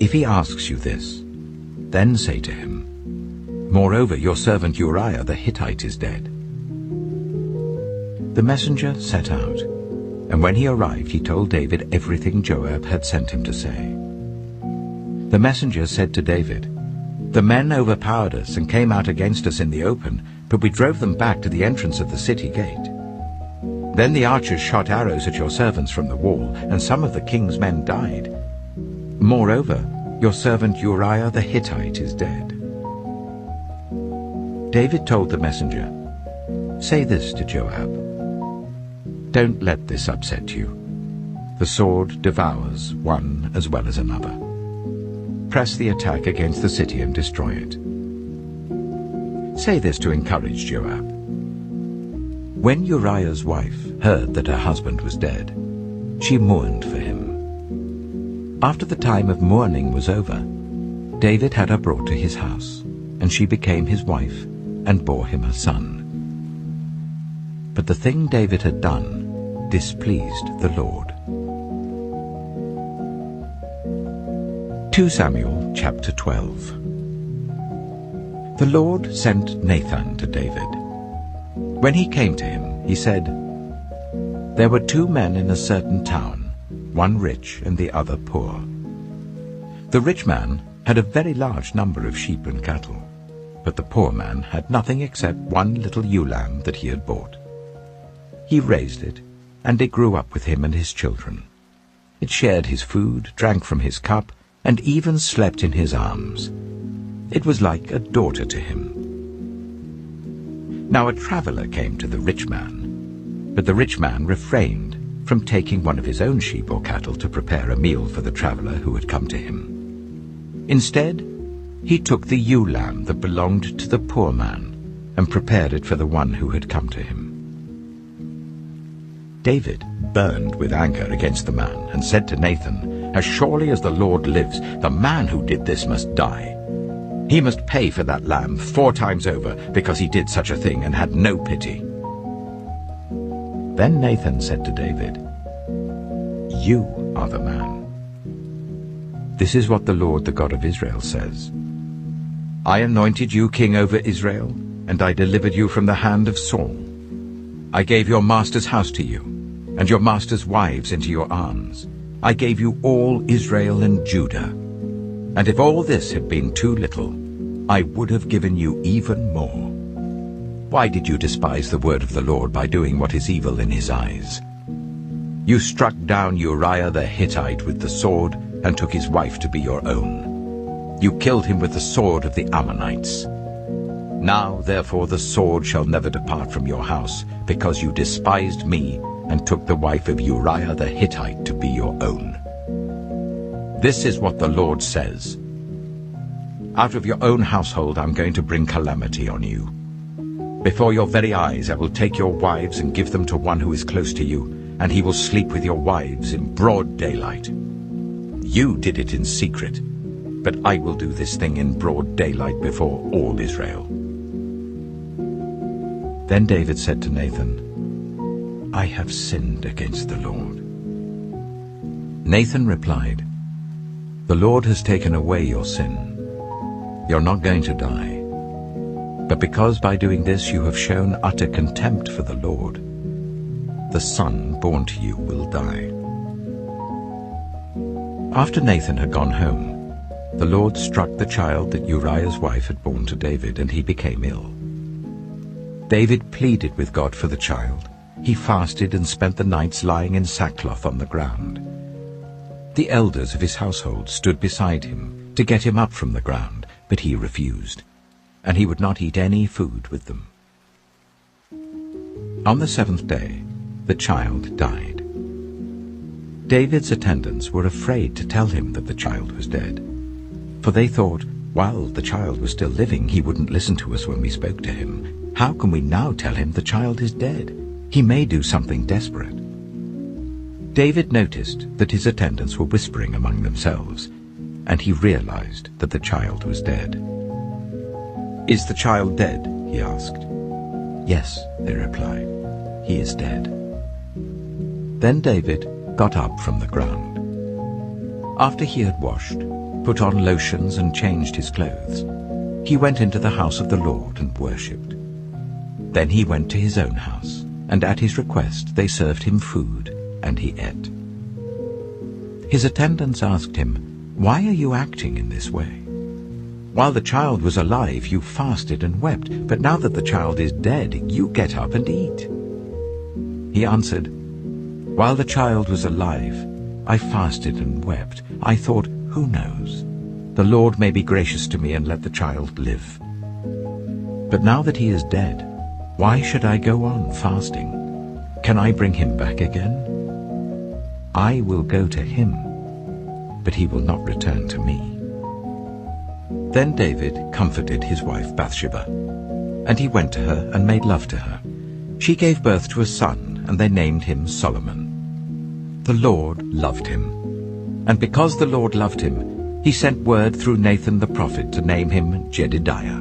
If he asks you this, then say to him, Moreover, your servant Uriah the Hittite is dead. The messenger set out, and when he arrived he told David everything Joab had sent him to say. The messenger said to David, The men overpowered us and came out against us in the open, but we drove them back to the entrance of the city gate. Then the archers shot arrows at your servants from the wall, and some of the king's men died. Moreover, your servant Uriah the Hittite is dead. David told the messenger, Say this to Joab, Don't let this upset you. The sword devours one as well as another. Press the attack against the city and destroy it. Say this to encourage Joab. When Uriah's wife heard that her husband was dead, she mourned for him. After the time of mourning was over, David had her brought to his house, and she became his wife and bore him a son. But the thing David had done displeased the Lord. 2 Samuel chapter 12. The Lord sent Nathan to David. When he came to him, he said, There were 2 men in a certain town, one rich and the other poor. The rich man had a very large number of sheep and cattle, but the poor man had nothing except one little ewe lamb that he had bought. He raised it, and it grew up with him and his children. It shared his food, drank from his cup, and even slept in his arms. It was like a daughter to him. Now a traveler came to the rich man, but the rich man refrained from taking one of his own sheep or cattle to prepare a meal for the traveler who had come to him. Instead, he took the ewe lamb that belonged to the poor man and prepared it for the one who had come to him. David burned with anger against the man and said to Nathan, As surely as the Lord lives, the man who did this must die. He must pay for that lamb 4 times over because he did such a thing and had no pity. Then Nathan said to David, You are the man. This is what the Lord, the God of Israel, says. I anointed you king over Israel, and I delivered you from the hand of Saul. I gave your master's house to you, and your master's wives into your arms. I gave you all Israel and Judah. And if all this had been too little, I would have given you even more. Why did you despise the word of the Lord by doing what is evil in his eyes? You struck down Uriah the Hittite with the sword and took his wife to be your own. You killed him with the sword of the Ammonites. Now, therefore, the sword shall never depart from your house, because you despised me and took the wife of Uriah the Hittite to be your own. This is what the Lord says. Out of your own household I'm going to bring calamity on you. Before your very eyes I will take your wives and give them to one who is close to you, and he will sleep with your wives in broad daylight. You did it in secret, but I will do this thing in broad daylight before all Israel. Then David said to Nathan, I have sinned against the Lord. Nathan replied, The Lord has taken away your sin. You're not going to die. But because by doing this you have shown utter contempt for the Lord, the son born to you will die. After Nathan had gone home, the Lord struck the child that Uriah's wife had borne to David, and he became ill. David pleaded with God for the child. He fasted and spent the nights lying in sackcloth on the ground. The elders of his household stood beside him to get him up from the ground, but he refused, and he would not eat any food with them. On the 7th day, the child died. David's attendants were afraid to tell him that the child was dead, for they thought, while the child was still living, he wouldn't listen to us when we spoke to him. How can we now tell him the child is dead? He may do something desperate. David noticed that his attendants were whispering among themselves, and he realized that the child was dead. "Is the child dead?" he asked. "Yes," they replied, "he is dead." Then David got up from the ground. After he had washed, put on lotions and changed his clothes, he went into the house of the Lord and worshipped. Then he went to his own house, and at his request they served him food, and he ate. His attendants asked him, "Why are you acting in this way? While the child was alive, you fasted and wept, but now that the child is dead, you get up and eat." He answered, "While the child was alive, I fasted and wept. I thought, who knows? The Lord may be gracious to me and let the child live. But now that he is dead, why should I go on fasting? Can I bring him back again? I will go to him, but he will not return to me." Then David comforted his wife Bathsheba, and he went to her and made love to her. She gave birth to a son, and they named him Solomon. The Lord loved him, and because the Lord loved him, he sent word through Nathan the prophet to name him Jedidiah.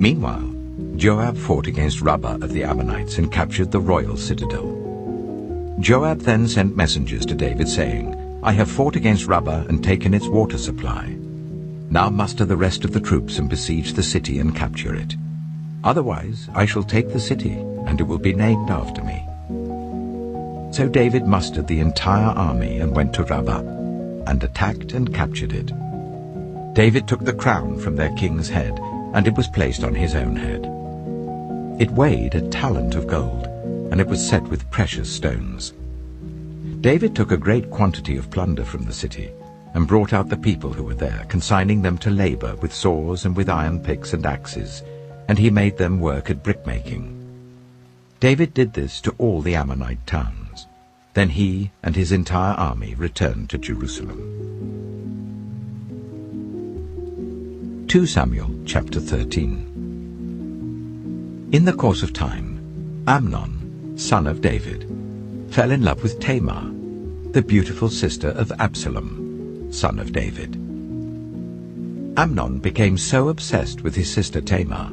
Meanwhile, Joab fought against Rabbah of the Ammonites and captured the royal citadel. Joab then sent messengers to David, saying, "I have fought against Rabbah and taken its water supply. Now muster the rest of the troops and besiege the city and capture it. Otherwise I shall take the city, and it will be named after me." So David mustered the entire army and went to Rabbah, and attacked and captured it. David took the crown from their king's head, and it was placed on his own head. It weighed 1 talent of gold, and it was set with precious stones. David took a great quantity of plunder from the city, and brought out the people who were there, consigning them to labor with saws and with iron picks and axes, and he made them work at brickmaking. David did this to all the Ammonite towns. Then he and his entire army returned to Jerusalem. 2 Samuel chapter 13. In the course of time, Amnon, son of David, fell in love with Tamar, the beautiful sister of Absalom, son of David. Amnon became so obsessed with his sister Tamar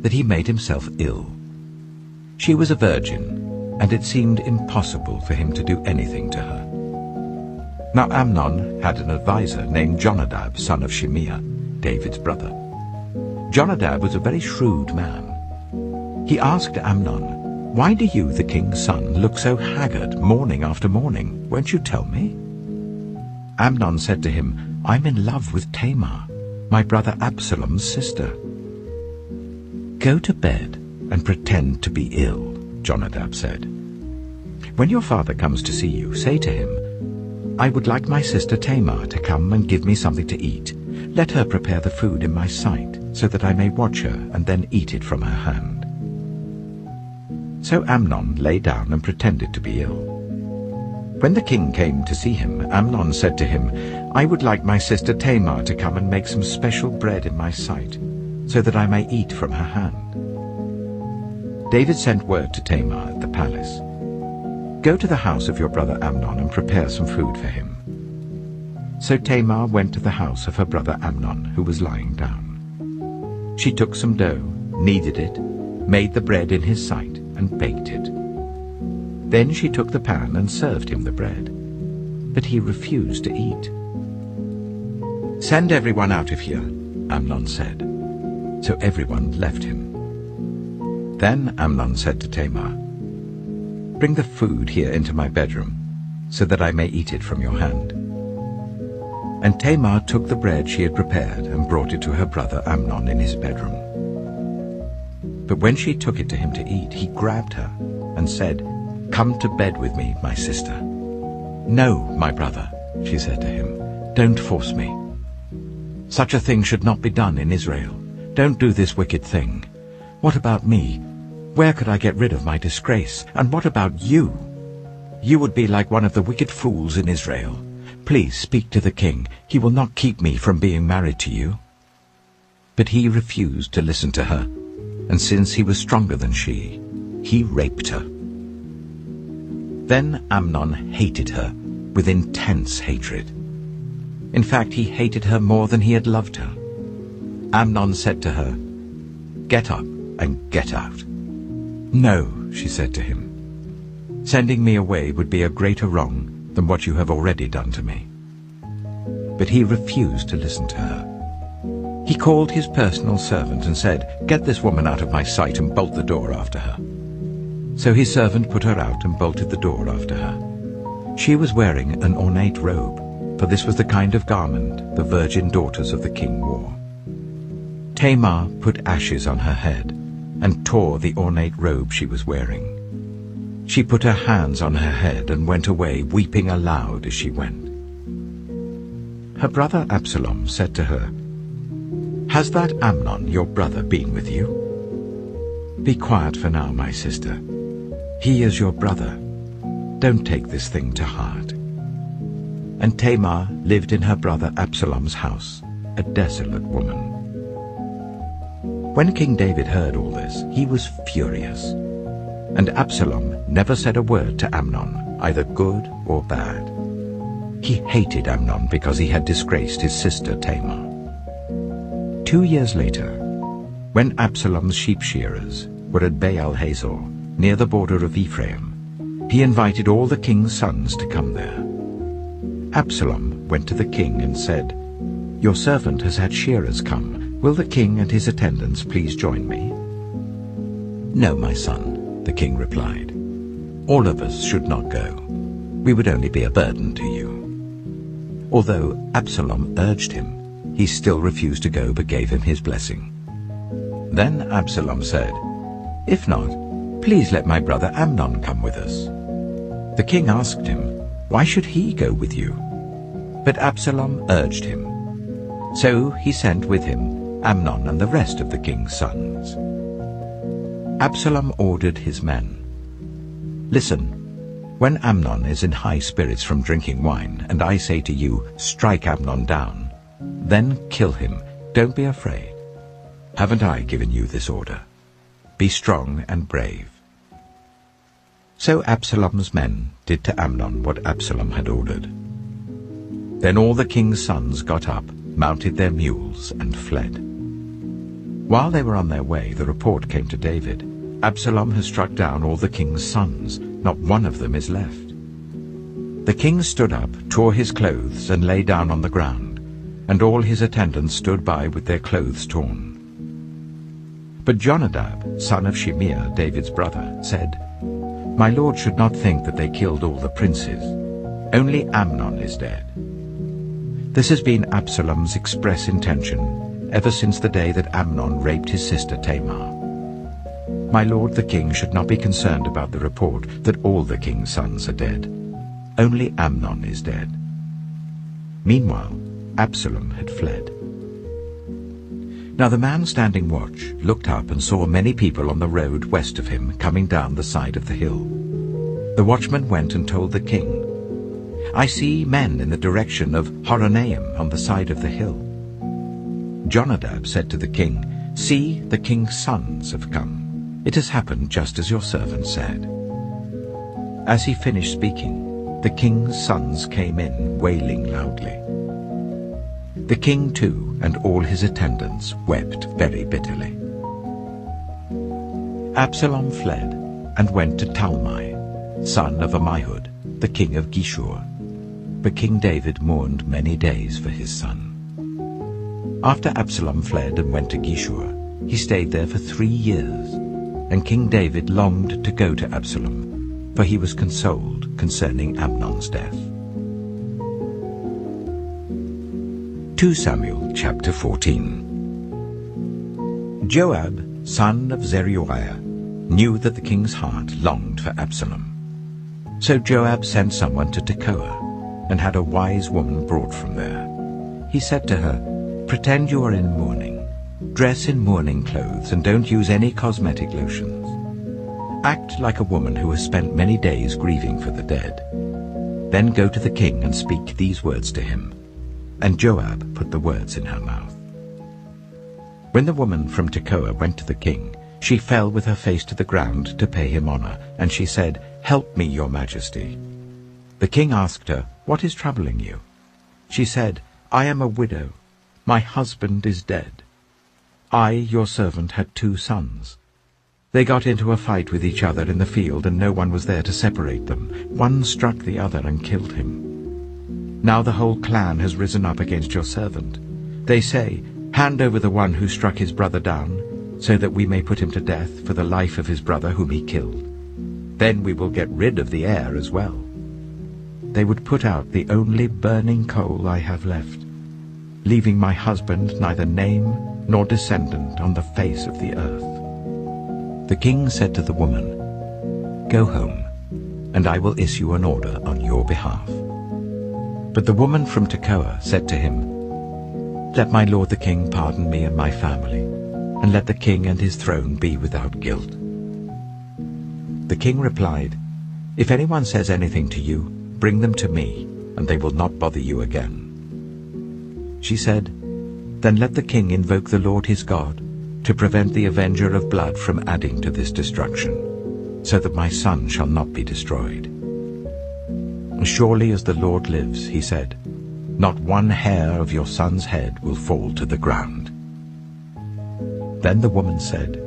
that he made himself ill. She was a virgin, and it seemed impossible for him to do anything to her. Now Amnon had an adviser named Jonadab, son of Shimeah, David's brother. Jonadab was a very shrewd man. He asked Amnon, "Why do you, the king's son, look so haggard morning after morning? Won't you tell me?" Amnon said to him, "I'm in love with Tamar, my brother Absalom's sister." "Go to bed and pretend to be ill," Jonadab said. "When your father comes to see you, say to him, 'I would like my sister Tamar to come and give me something to eat. Let her prepare the food in my sight, so that I may watch her and then eat it from her hand.'" So Amnon lay down and pretended to be ill. When the king came to see him, Amnon said to him, "I would like my sister Tamar to come and make some special bread in my sight, so that I may eat from her hand." David sent word to Tamar at the palace, "Go to the house of your brother Amnon and prepare some food for him." So Tamar went to the house of her brother Amnon, who was lying down. She took some dough, kneaded it, made the bread in his sight, and baked it. Then she took the pan and served him the bread, but he refused to eat. "Send everyone out of here," Amnon said. So everyone left him. Then Amnon said to Tamar, "Bring the food here into my bedroom, so that I may eat it from your hand." And Tamar took the bread she had prepared and brought it to her brother Amnon in his bedroom. But when she took it to him to eat, he grabbed her and said, "Come to bed with me, my sister." "No, my brother," she said to him, "don't force me. Such a thing should not be done in Israel. Don't do this wicked thing. What about me? Where could I get rid of my disgrace? And what about you? You would be like one of the wicked fools in Israel. Please speak to the king. He will not keep me from being married to you." But he refused to listen to her, and since he was stronger than she, he raped her. Then Amnon hated her with intense hatred. In fact, he hated her more than he had loved her. Amnon said to her, "Get up and get out." "No," she said to him. "Sending me away would be a greater wrong than what you have already done to me." But he refused to listen to her. He called his personal servant and said, "Get this woman out of my sight and bolt the door after her." So his servant put her out and bolted the door after her. She was wearing an ornate robe, for this was the kind of garment the virgin daughters of the king wore. Tamar put ashes on her head and tore the ornate robe she was wearing. She put her hands on her head and went away, weeping aloud as she went. Her brother Absalom said to her, "Has that Amnon, your brother, been with you?" "Be quiet for now, my sister. He is your brother. Don't take this thing to heart." And Tamar lived in her brother Absalom's house, a desolate woman. When King David heard all this, he was furious. And Absalom never said a word to Amnon, either good or bad. He hated Amnon because he had disgraced his sister Tamar. 2 years later, when Absalom's sheep shearers were at Baal Hazor, near the border of Ephraim, he invited all the king's sons to come there. Absalom went to the king and said, "Your servant has had shearers come. Will the king and his attendants please join me?" "No, my son," the king replied. "All of us should not go. We would only be a burden to you." Although Absalom urged him, he still refused to go but gave him his blessing. Then Absalom said, "If not, please let my brother Amnon come with us." The king asked him, "Why should he go with you?" But Absalom urged him. So he sent with him Amnon and the rest of the king's sons. Absalom ordered his men, "Listen, when Amnon is in high spirits from drinking wine, and I say to you, 'Strike Amnon down,' then kill him. Don't be afraid. Haven't I given you this order? Be strong and brave." So Absalom's men did to Amnon what Absalom had ordered. Then all the king's sons got up, mounted their mules, and fled. While they were on their way, the report came to David, "Absalom has struck down all the king's sons. Not one of them is left." The king stood up, tore his clothes, and lay down on the ground, and all his attendants stood by with their clothes torn. But Jonadab, son of Shimeah, David's brother, said, "My lord should not think that they killed all the princes. Only Amnon is dead." This has been Absalom's express intention ever since the day that Amnon raped his sister Tamar. My lord the king should not be concerned about the report that all the king's sons are dead. Only Amnon is dead. Meanwhile, Absalom had fled. Now the man standing watch looked up and saw many people on the road west of him coming down the side of the hill. The watchman went and told the king, "I see men in the direction of Horonaim on the side of the hill." Jonadab said to the king, "See, the king's sons have come. It has happened just as your servant said." As he finished speaking, the king's sons came in, wailing loudly. The king too and all his attendants wept very bitterly. Absalom fled and went to Talmai, son of Ammihud, the king of Geshur. But King David mourned many days for his son. After Absalom fled and went to Geshur, he stayed there for 3 years, and King David longed to go to Absalom, for he was consoled concerning Amnon's death. 2 Samuel chapter 14. Joab, son of Zeruiah, knew that the king's heart longed for Absalom. So Joab sent someone to Tekoa, and had a wise woman brought from there. He said to her, "Pretend you are in mourning. Dress in mourning clothes and don't use any cosmetic lotions. Act like a woman who has spent many days grieving for the dead. Then go to the king and speak these words to him." And Joab put the words in her mouth. When the woman from Tekoa went to the king, she fell with her face to the ground to pay him honor, and she said, "Help me, your majesty." The king asked her, "What is troubling you?" She said, "I am a widow. My husband is dead. I, your servant, had 2 sons. They got into a fight with each other in the field, and no one was there to separate them. One struck the other and killed him. Now the whole clan has risen up against your servant. They say, 'Hand over the one who struck his brother down, so that we may put him to death for the life of his brother whom he killed. Then we will get rid of the heir as well.' They would put out the only burning coal I have left, leaving my husband neither name nor descendant on the face of the earth." The king said to the woman, "Go home, and I will issue an order on your behalf." But the woman from Tekoa said to him, "Let my lord the king pardon me and my family, and let the king and his throne be without guilt." The king replied, "If anyone says anything to you, bring them to me, and they will not bother you again." She said, "Then let the king invoke the Lord his God, to prevent the avenger of blood from adding to this destruction, so that my son shall not be destroyed." "As surely as the Lord lives," he said, "not one hair of your son's head will fall to the ground." Then the woman said,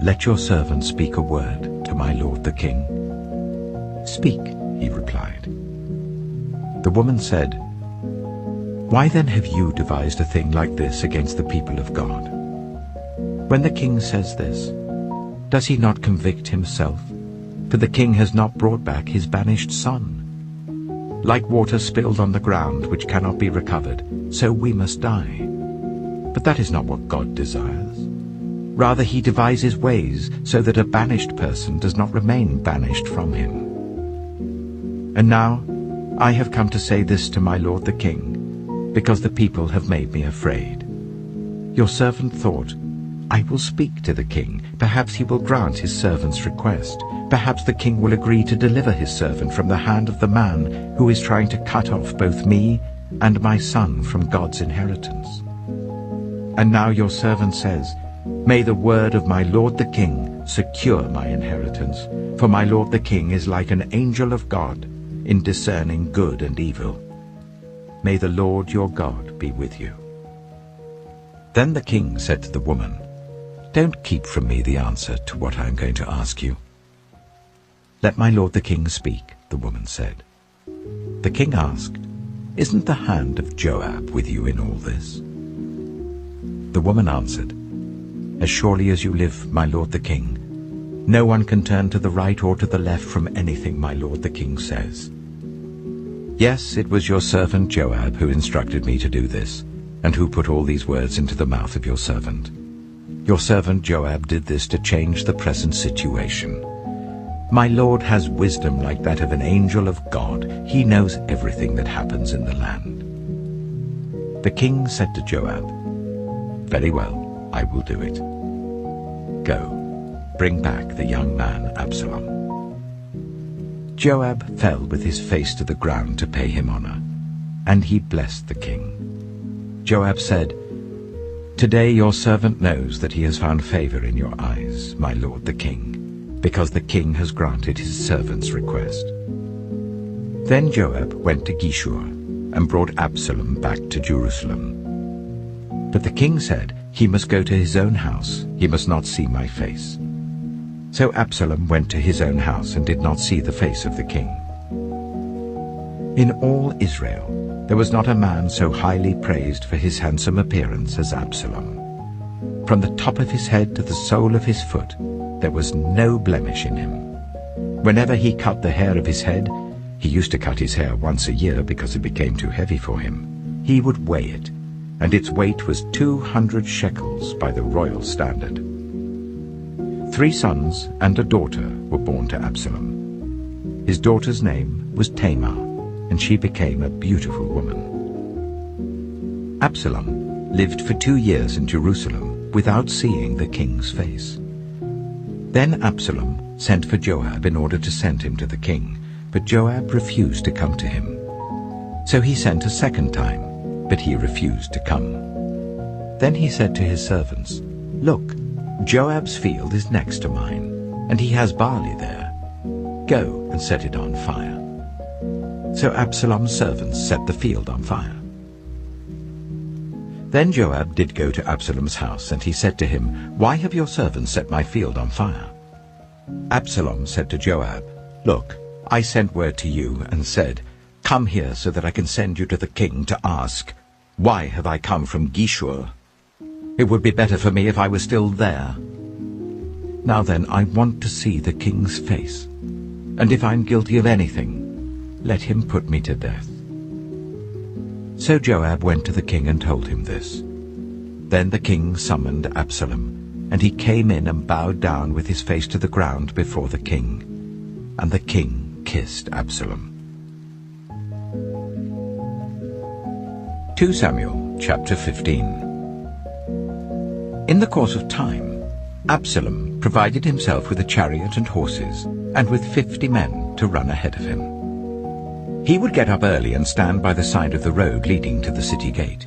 "Let your servant speak a word to my lord the king." "Speak," he replied. The woman said, "Why then have you devised a thing like this against the people of God? When the king says this, does he not convict himself? For the king has not brought back his banished son. Like water spilled on the ground, which cannot be recovered, so we must die. But that is not what God desires. Rather, he devises ways so that a banished person does not remain banished from him. And now I have come to say this to my lord the king, because the people have made me afraid. Your servant thought, 'I will speak to the king. Perhaps he will grant his servant's request. Perhaps the king will agree to deliver his servant from the hand of the man who is trying to cut off both me and my son from God's inheritance.' And now your servant says, 'May the word of my lord the king secure my inheritance, for my lord the king is like an angel of God in discerning good and evil. May the Lord your God be with you.'" Then the king said to the woman, "Don't keep from me the answer to what I am going to ask you." "Let my lord the king speak," the woman said. The king asked, "Isn't the hand of Joab with you in all this?" The woman answered, "As surely as you live, my lord the king, no one can turn to the right or to the left from anything my lord the king says. Yes, it was your servant Joab who instructed me to do this, and who put all these words into the mouth of your servant. Your servant Joab did this to change the present situation. My lord has wisdom like that of an angel of God. He knows everything that happens in the land." The king said to Joab, "Very well, I will do it. Go, bring back the young man Absalom." Joab fell with his face to the ground to pay him honor, and he blessed the king. Joab said, "Today your servant knows that he has found favor in your eyes, my lord the king, because the king has granted his servant's request." Then Joab went to Geshur and brought Absalom back to Jerusalem. But the king said, "He must go to his own house. He must not see my face." So Absalom went to his own house and did not see the face of the king. In all Israel there was not a man so highly praised for his handsome appearance as Absalom. From the top of his head to the sole of his foot there was no blemish in him. Whenever he cut the hair of his head, he used to cut his hair once a year because it became too heavy for him, he would weigh it, and its weight was 200 shekels by the royal standard. 3 sons and a daughter were born to Absalom. His daughter's name was Tamar, and she became a beautiful woman. Absalom lived for 2 years in Jerusalem without seeing the king's face. Then Absalom sent for Joab in order to send him to the king, but Joab refused to come to him. So he sent a second time, but he refused to come. Then he said to his servants, "Look, Joab's field is next to mine, and he has barley there. Go and set it on fire." So Absalom's servants set the field on fire. Then Joab did go to Absalom's house, and he said to him, "Why have your servants set my field on fire?" Absalom said to Joab, "Look, I sent word to you and said, 'Come here so that I can send you to the king to ask, why have I come from Geshur? It would be better for me if I were still there. Now then, I want to see the king's face, and if I'm guilty of anything, let him put me to death.'" So Joab went to the king and told him this. Then the king summoned Absalom, and he came in and bowed down with his face to the ground before the king. And the king kissed Absalom. 2 Samuel chapter 15. In the course of time, Absalom provided himself with a chariot and horses, and with 50 men to run ahead of him. He would get up early and stand by the side of the road leading to the city gate.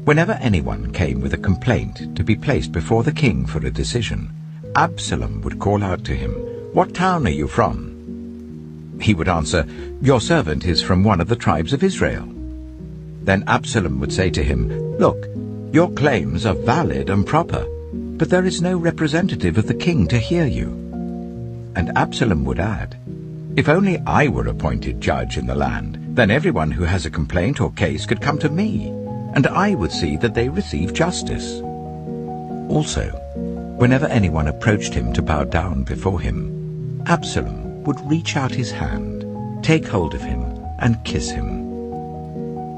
Whenever anyone came with a complaint to be placed before the king for a decision, Absalom would call out to him, "What town are you from?" He would answer, "Your servant is from one of the tribes of Israel." Then Absalom would say to him, "Look, your claims are valid and proper, but there is no representative of the king to hear you." And Absalom would add, "If only I were appointed judge in the land, then everyone who has a complaint or case could come to me, and I would see that they receive justice." Also, whenever anyone approached him to bow down before him, Absalom would reach out his hand, take hold of him, and kiss him.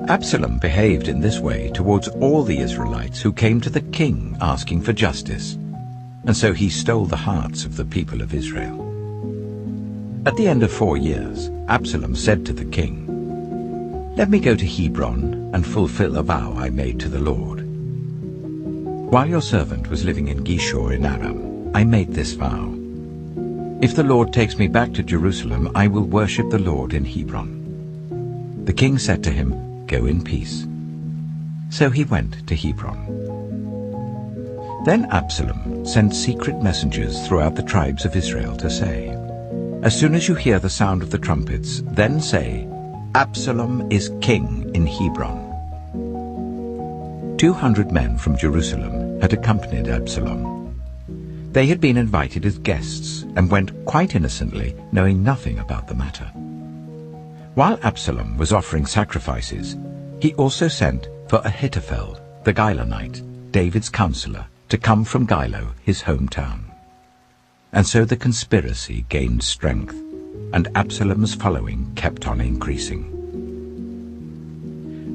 Absalom behaved in this way towards all the Israelites who came to the king asking for justice, and so he stole the hearts of the people of Israel. At the end of 4 years, Absalom said to the king, "Let me go to Hebron and fulfill a vow I made to the Lord. While your servant was living in Geshur in Aram, I made this vow. If the Lord takes me back to Jerusalem, I will worship the Lord in Hebron." The king said to him, "Go in peace." So he went to Hebron. Then Absalom sent secret messengers throughout the tribes of Israel to say, "As soon as you hear the sound of the trumpets, then say, 'Absalom is king in Hebron.'" 200 men from Jerusalem had accompanied Absalom. They had been invited as guests and went quite innocently, knowing nothing about the matter. While Absalom was offering sacrifices, he also sent for Ahithophel, the Gilonite, David's counselor, to come from Gilo, his hometown. And so the conspiracy gained strength, and Absalom's following kept on increasing.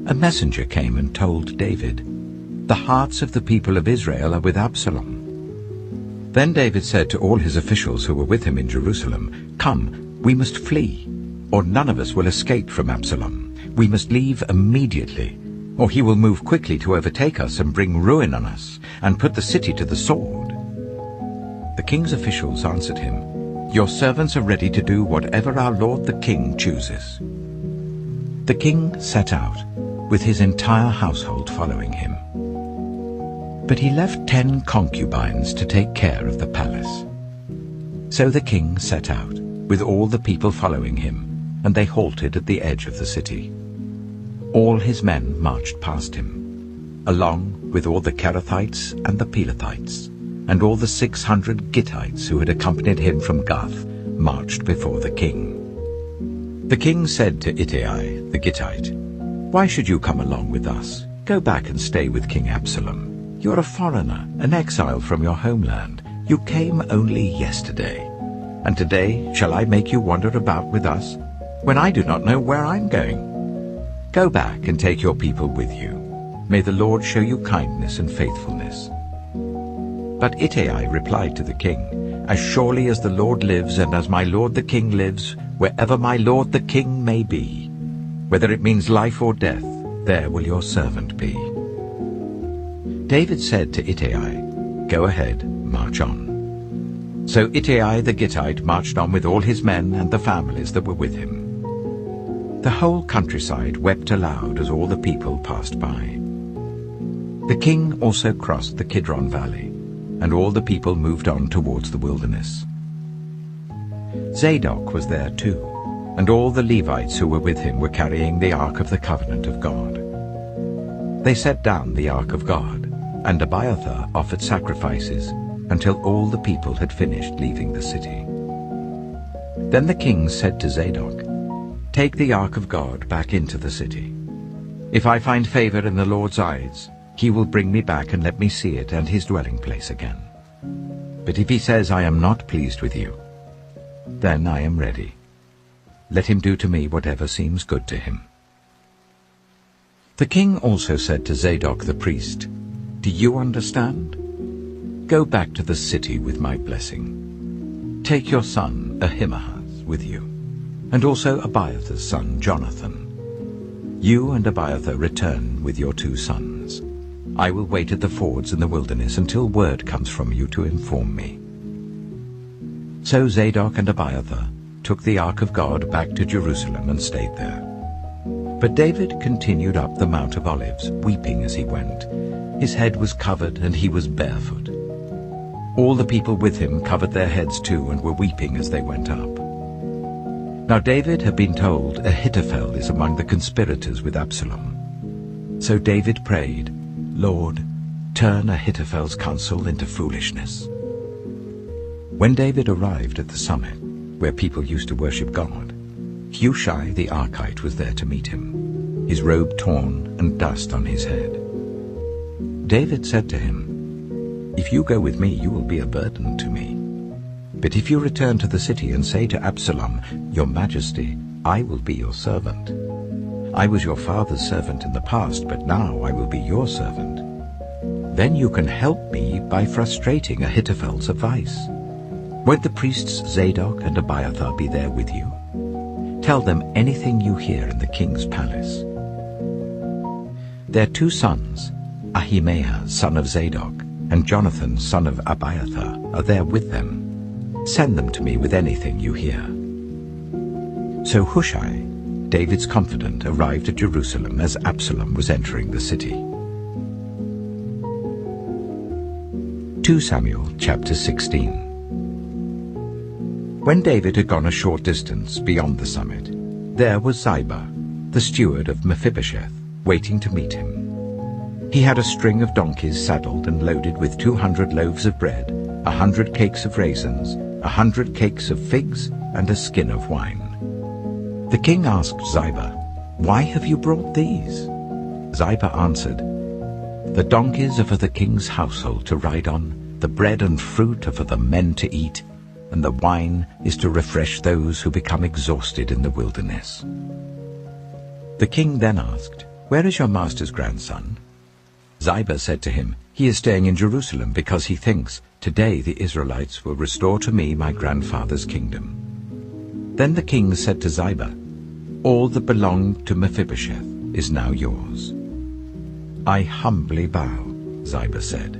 A messenger came and told David, "The hearts of the people of Israel are with Absalom." Then David said to all his officials who were with him in Jerusalem, "Come, we must flee, or none of us will escape from Absalom. We must leave immediately, or he will move quickly to overtake us and bring ruin on us, and put the city to the sword." The king's officials answered him, "Your servants are ready to do whatever our lord the king chooses." The king set out, with his entire household following him. But he left 10 concubines to take care of the palace. So the king set out, with all the people following him, and they halted at the edge of the city. All his men marched past him, along with all the Kerethites and the Pelethites, and all the 600 Gittites who had accompanied him from Gath marched before the king. The king said to Ittai the Gittite, "Why should you come along with us? Go back and stay with King Absalom. You are a foreigner, an exile from your homeland. You came only yesterday. And today shall I make you wander about with us, when I do not know where I'm going? Go back and take your people with you. May the Lord show you kindness and faithfulness." But Ittai replied to the king, "As surely as the Lord lives and as my lord the king lives, wherever my lord the king may be, whether it means life or death, there will your servant be." David said to Ittai, "Go ahead, march on." So Ittai the Gittite marched on with all his men and the families that were with him. The whole countryside wept aloud as all the people passed by. The king also crossed the Kidron Valley, and all the people moved on towards the wilderness. Zadok was there too, and all the Levites who were with him were carrying the Ark of the Covenant of God. They set down the ark of God, and Abiathar offered sacrifices until all the people had finished leaving the city. Then the king said to Zadok, "Take the ark of God back into the city. If I find favor in the Lord's eyes, he will bring me back and let me see it and his dwelling place again. But if he says, I am not pleased with you, then I am ready. Let him do to me whatever seems good to him." The king also said to Zadok the priest, "Do you understand? Go back to the city with my blessing. Take your son Ahimaaz with you, and also Abiathar's son Jonathan. You and Abiathar return with your 2 sons. I will wait at the fords in the wilderness until word comes from you to inform me." So Zadok and Abiathar took the ark of God back to Jerusalem and stayed there. But David continued up the Mount of Olives, weeping as he went. His head was covered and he was barefoot. All the people with him covered their heads too and were weeping as they went up. Now David had been told Ahithophel is among the conspirators with Absalom. So David prayed, "Lord, turn Ahithophel's counsel into foolishness." When David arrived at the summit, where people used to worship God, Hushai the Archite was there to meet him, his robe torn and dust on his head. David said to him, "If you go with me, you will be a burden to me. But if you return to the city and say to Absalom, 'Your Majesty, I will be your servant. I was your father's servant in the past, but now I will be your servant,' then you can help me by frustrating Ahithophel's advice. Won't the priests Zadok and Abiathar be there with you? Tell them anything you hear in the king's palace." Their 2 sons, Ahimaaz son of Zadok and Jonathan son of Abiathar, are there with them. Send them to me with anything you hear." So Hushai, David's confidant, arrived at Jerusalem as Absalom was entering the city. 2 Samuel chapter 16. When David had gone a short distance beyond the summit, there was Ziba, the steward of Mephibosheth, waiting to meet him. He had a string of donkeys saddled and loaded with 200 loaves of bread, 100 cakes of raisins, 100 cakes of figs, and a skin of wine. The king asked Ziba, "Why have you brought these?" Ziba answered, "The donkeys are for the king's household to ride on, the bread and fruit are for the men to eat, and the wine is to refresh those who become exhausted in the wilderness." The king then asked, "Where is your master's grandson?" Ziba said to him, "He is staying in Jerusalem because he thinks, 'Today the Israelites will restore to me my grandfather's kingdom.'" Then the king said to Ziba, "All that belonged to Mephibosheth is now yours." "I humbly bow," Ziba said.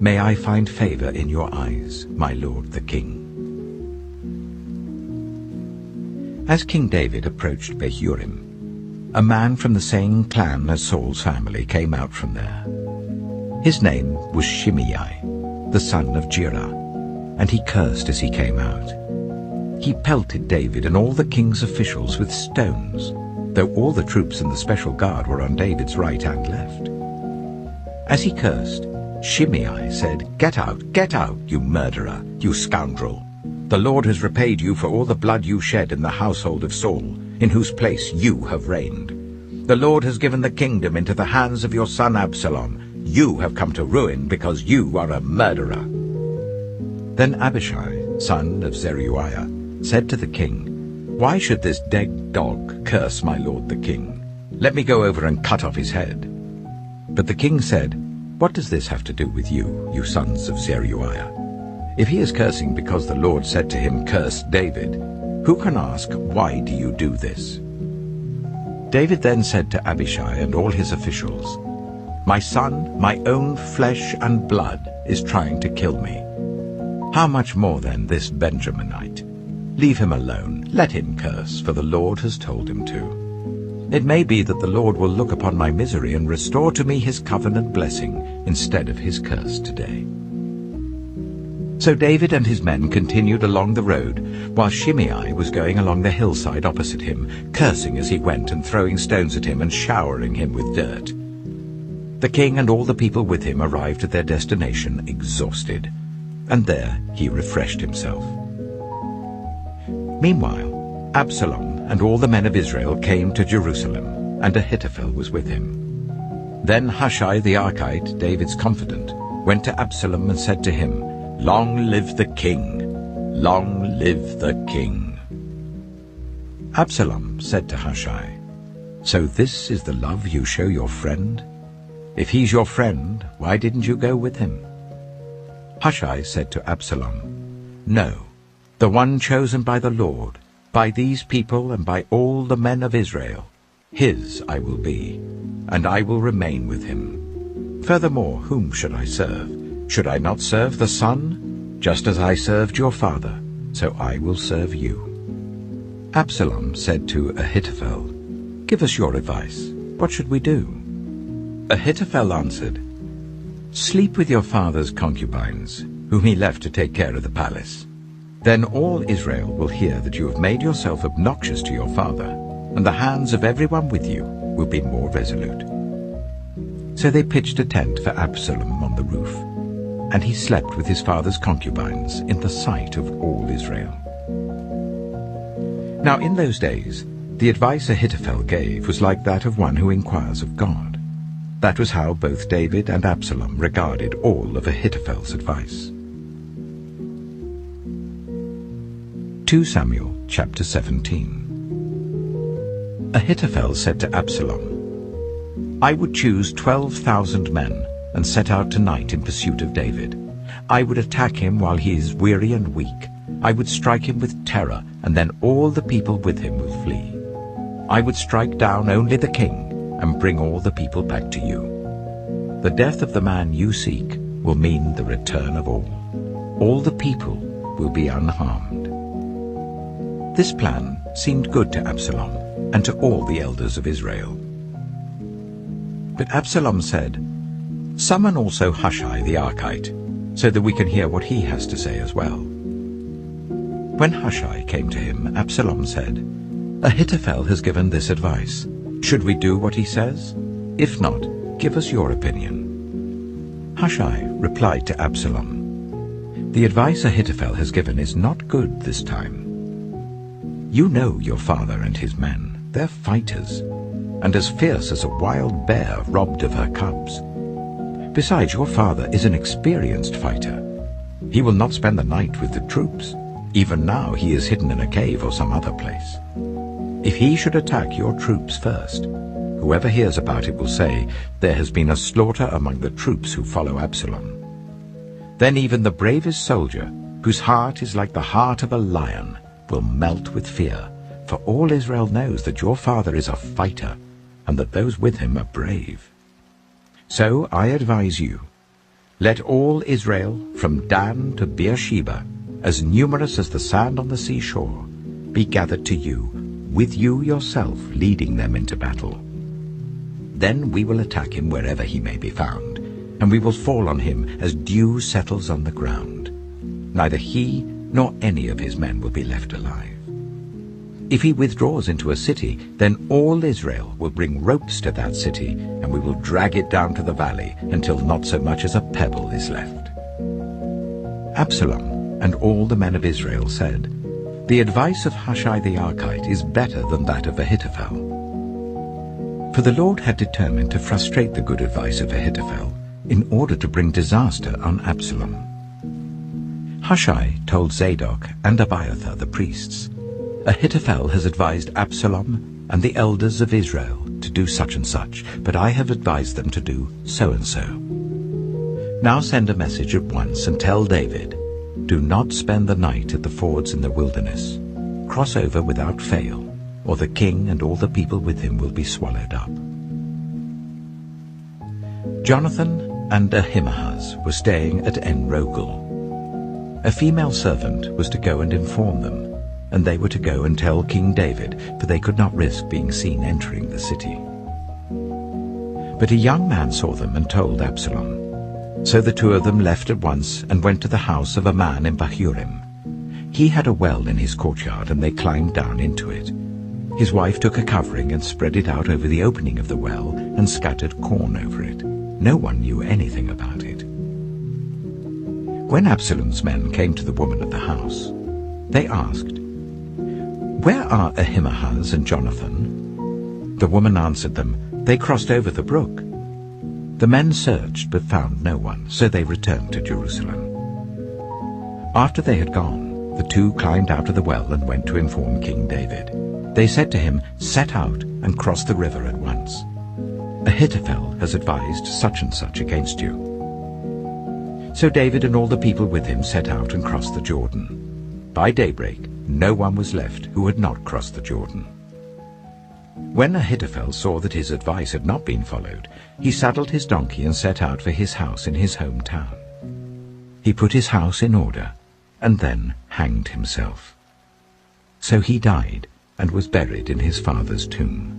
"May I find favor in your eyes, my lord the king." As King David approached Bahurim, a man from the same clan as Saul's family came out from there. His name was Shimei, the son of Jirah, and he cursed as he came out. He pelted David and all the king's officials with stones, though all the troops and the special guard were on David's right and left. As he cursed, Shimei said, get out, you murderer, you scoundrel! The Lord has repaid you for all the blood you shed in the household of Saul, in whose place you have reigned. The Lord has given the kingdom into the hands of your son Absalom. You have come to ruin because you are a murderer." Then Abishai, son of Zeruiah, said to the king, "Why should this dead dog curse my lord the king? Let me go over and cut off his head." But the king said, "What does this have to do with you, you sons of Zeruiah? If he is cursing because the Lord said to him, 'Curse David,' who can ask, 'Why do you do this?'" David then said to Abishai and all his officials, "My son, my own flesh and blood, is trying to kill me. How much more then this Benjaminite? Leave him alone, let him curse, for the Lord has told him to. It may be that the Lord will look upon my misery and restore to me his covenant blessing instead of his curse today." So David and his men continued along the road, while Shimei was going along the hillside opposite him, cursing as he went and throwing stones at him and showering him with dirt. The king and all the people with him arrived at their destination exhausted, and there he refreshed himself. Meanwhile, Absalom and all the men of Israel came to Jerusalem, and Ahithophel was with him. Then Hushai the Archite, David's confidant, went to Absalom and said to him, "Long live the king! Long live the king!" Absalom said to Hushai, "So this is the love you show your friend? If he's your friend, why didn't you go with him?" Hushai said to Absalom, "No, the one chosen by the Lord, by these people and by all the men of Israel, his I will be, and I will remain with him. Furthermore, whom should I serve? Should I not serve the Son? Just as I served your father, so I will serve you." Absalom said to Ahithophel, "Give us your advice. What should we do?" Ahithophel answered, "Sleep with your father's concubines, whom he left to take care of the palace. Then all Israel will hear that you have made yourself obnoxious to your father, and the hands of everyone with you will be more resolute." So they pitched a tent for Absalom on the roof, and he slept with his father's concubines in the sight of all Israel. Now in those days, the advice Ahithophel gave was like that of one who inquires of God. That was how both David and Absalom regarded all of Ahithophel's advice. 2 Samuel chapter 17. Ahithophel said to Absalom, "I would choose 12,000 men and set out tonight in pursuit of David. I would attack him while he is weary and weak. I would strike him with terror, and then all the people with him will flee. I would strike down only the king and bring all the people back to you. The death of the man you seek will mean the return of all. All the people will be unharmed." This plan seemed good to Absalom and to all the elders of Israel. But Absalom said, "Summon also Hushai the Archite, so that we can hear what he has to say as well." When Hushai came to him, Absalom said, "Ahithophel has given this advice. Should we do what he says? If not, give us your opinion." Hushai replied to Absalom, "The advice Ahithophel has given is not good this time. You know your father and his men. They're fighters, and as fierce as a wild bear robbed of her cubs. Besides, your father is an experienced fighter. He will not spend the night with the troops. Even now he is hidden in a cave or some other place. If he should attack your troops first, whoever hears about it will say, 'There has been a slaughter among the troops who follow Absalom.' Then even the bravest soldier, whose heart is like the heart of a lion, will melt with fear, for all Israel knows that your father is a fighter, and that those with him are brave. So I advise you, let all Israel, from Dan to Beersheba, as numerous as the sand on the seashore, be gathered to you, with you yourself leading them into battle. Then we will attack him wherever he may be found, and we will fall on him as dew settles on the ground. Neither he nor any of his men will be left alive. If he withdraws into a city, then all Israel will bring ropes to that city, and we will drag it down to the valley until not so much as a pebble is left." Absalom and all the men of Israel said, "The advice of Hushai the Archite is better than that of Ahithophel." For the Lord had determined to frustrate the good advice of Ahithophel in order to bring disaster on Absalom. Hushai told Zadok and Abiathar the priests, "Ahithophel has advised Absalom and the elders of Israel to do such and such, but I have advised them to do so and so. Now send a message at once and tell David, 'Do not spend the night at the fords in the wilderness. Cross over without fail, or the king and all the people with him will be swallowed up.'" Jonathan and Ahimaaz were staying at En-Rogel. A female servant was to go and inform them, and they were to go and tell King David, for they could not risk being seen entering the city. But a young man saw them and told Absalom. So the two of them left at once and went to the house of a man in Bahurim. He had a well in his courtyard, and they climbed down into it. His wife took a covering and spread it out over the opening of the well and scattered corn over it. No one knew anything about it. When Absalom's men came to the woman at the house, they asked, "Where are Ahimaaz and Jonathan?" The woman answered them, "They crossed over the brook." The men searched but found no one, so they returned to Jerusalem. After they had gone, the two climbed out of the well and went to inform King David. They said to him, "Set out and cross the river at once. Ahithophel has advised such and such against you." So David and all the people with him set out and crossed the Jordan. By daybreak, no one was left who had not crossed the Jordan. When Ahithophel saw that his advice had not been followed, he saddled his donkey and set out for his house in his hometown. He put his house in order and then hanged himself. So he died and was buried in his father's tomb.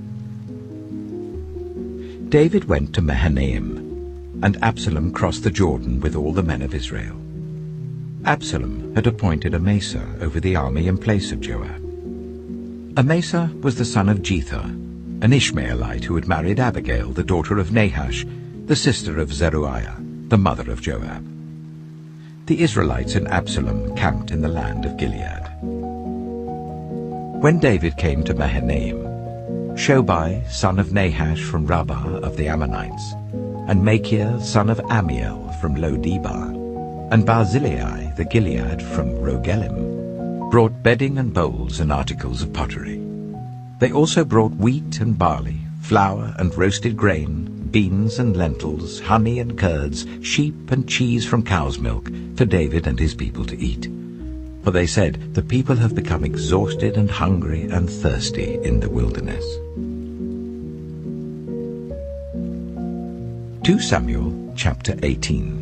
David went to Mahanaim, and Absalom crossed the Jordan with all the men of Israel. Absalom had appointed Amasa over the army in place of Joab. Amasa was the son of Jether, an Ishmaelite who had married Abigail, the daughter of Nahash, the sister of Zeruiah, the mother of Joab. The Israelites and Absalom camped in the land of Gilead. When David came to Mahanaim, Shobai, son of Nahash from Rabbah of the Ammonites, and Machir, son of Ammiel from Lo-debar, and Barzillai the Gilead from Rogelim, brought bedding and bowls and articles of pottery. They also brought wheat and barley, flour and roasted grain, beans and lentils, honey and curds, sheep and cheese from cow's milk for David and his people to eat. For they said, "The people have become exhausted and hungry and thirsty in the wilderness." 2 Samuel chapter 18.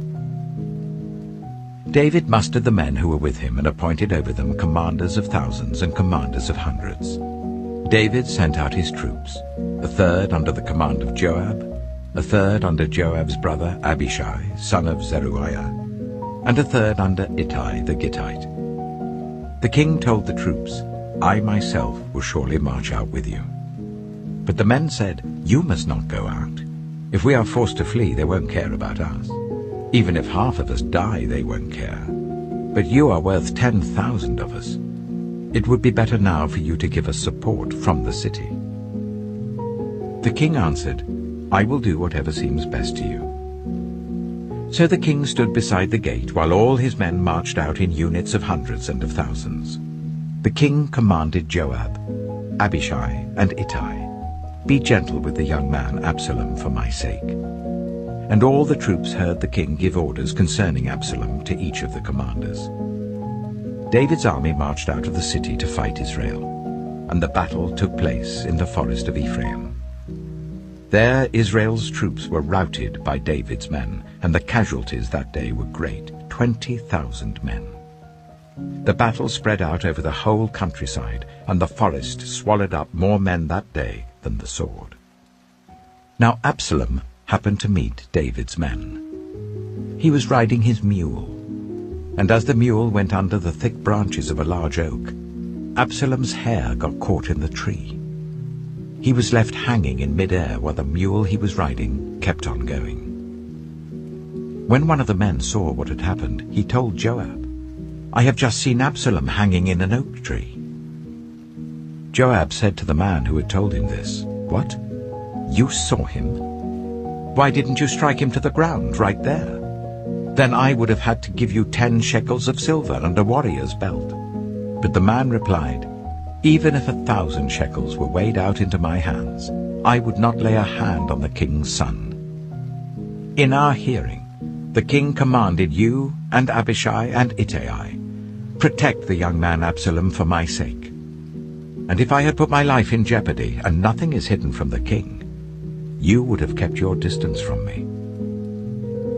David mustered the men who were with him and appointed over them commanders of thousands and commanders of hundreds. David sent out his troops, a third under the command of Joab, a third under Joab's brother Abishai, son of Zeruiah, and a third under Ittai the Gittite. The king told the troops, "I myself will surely march out with you." But the men said, "You must not go out. If we are forced to flee, they won't care about us. Even if half of us die, they won't care. But you are worth 10,000 of us. It would be better now for you to give us support from the city." The king answered, "I will do whatever seems best to you." So the king stood beside the gate while all his men marched out in units of hundreds and of thousands. The king commanded Joab, Abishai, and Ittai, "Be gentle with the young man Absalom for my sake." And all the troops heard the king give orders concerning Absalom to each of the commanders. David's army marched out of the city to fight Israel, and the battle took place in the forest of Ephraim. There Israel's troops were routed by David's men, and the casualties that day were great, 20,000 men. The battle spread out over the whole countryside, and the forest swallowed up more men that day than the sword. Now Absalom happened to meet David's men. He was riding his mule, and as the mule went under the thick branches of a large oak, Absalom's hair got caught in the tree. He was left hanging in mid-air while the mule he was riding kept on going. When one of the men saw what had happened, he told Joab, "I have just seen Absalom hanging in an oak tree." Joab said to the man who had told him this, "What? You saw him? Why didn't you strike him to the ground right there? Then I would have had to give you 10 shekels of silver and a warrior's belt." But the man replied, "Even if 1,000 shekels were weighed out into my hands, I would not lay a hand on the king's son. In our hearing, the king commanded you and Abishai and Ittai, 'Protect the young man Absalom for my sake.' And if I had put my life in jeopardy, and nothing is hidden from the king, you would have kept your distance from me."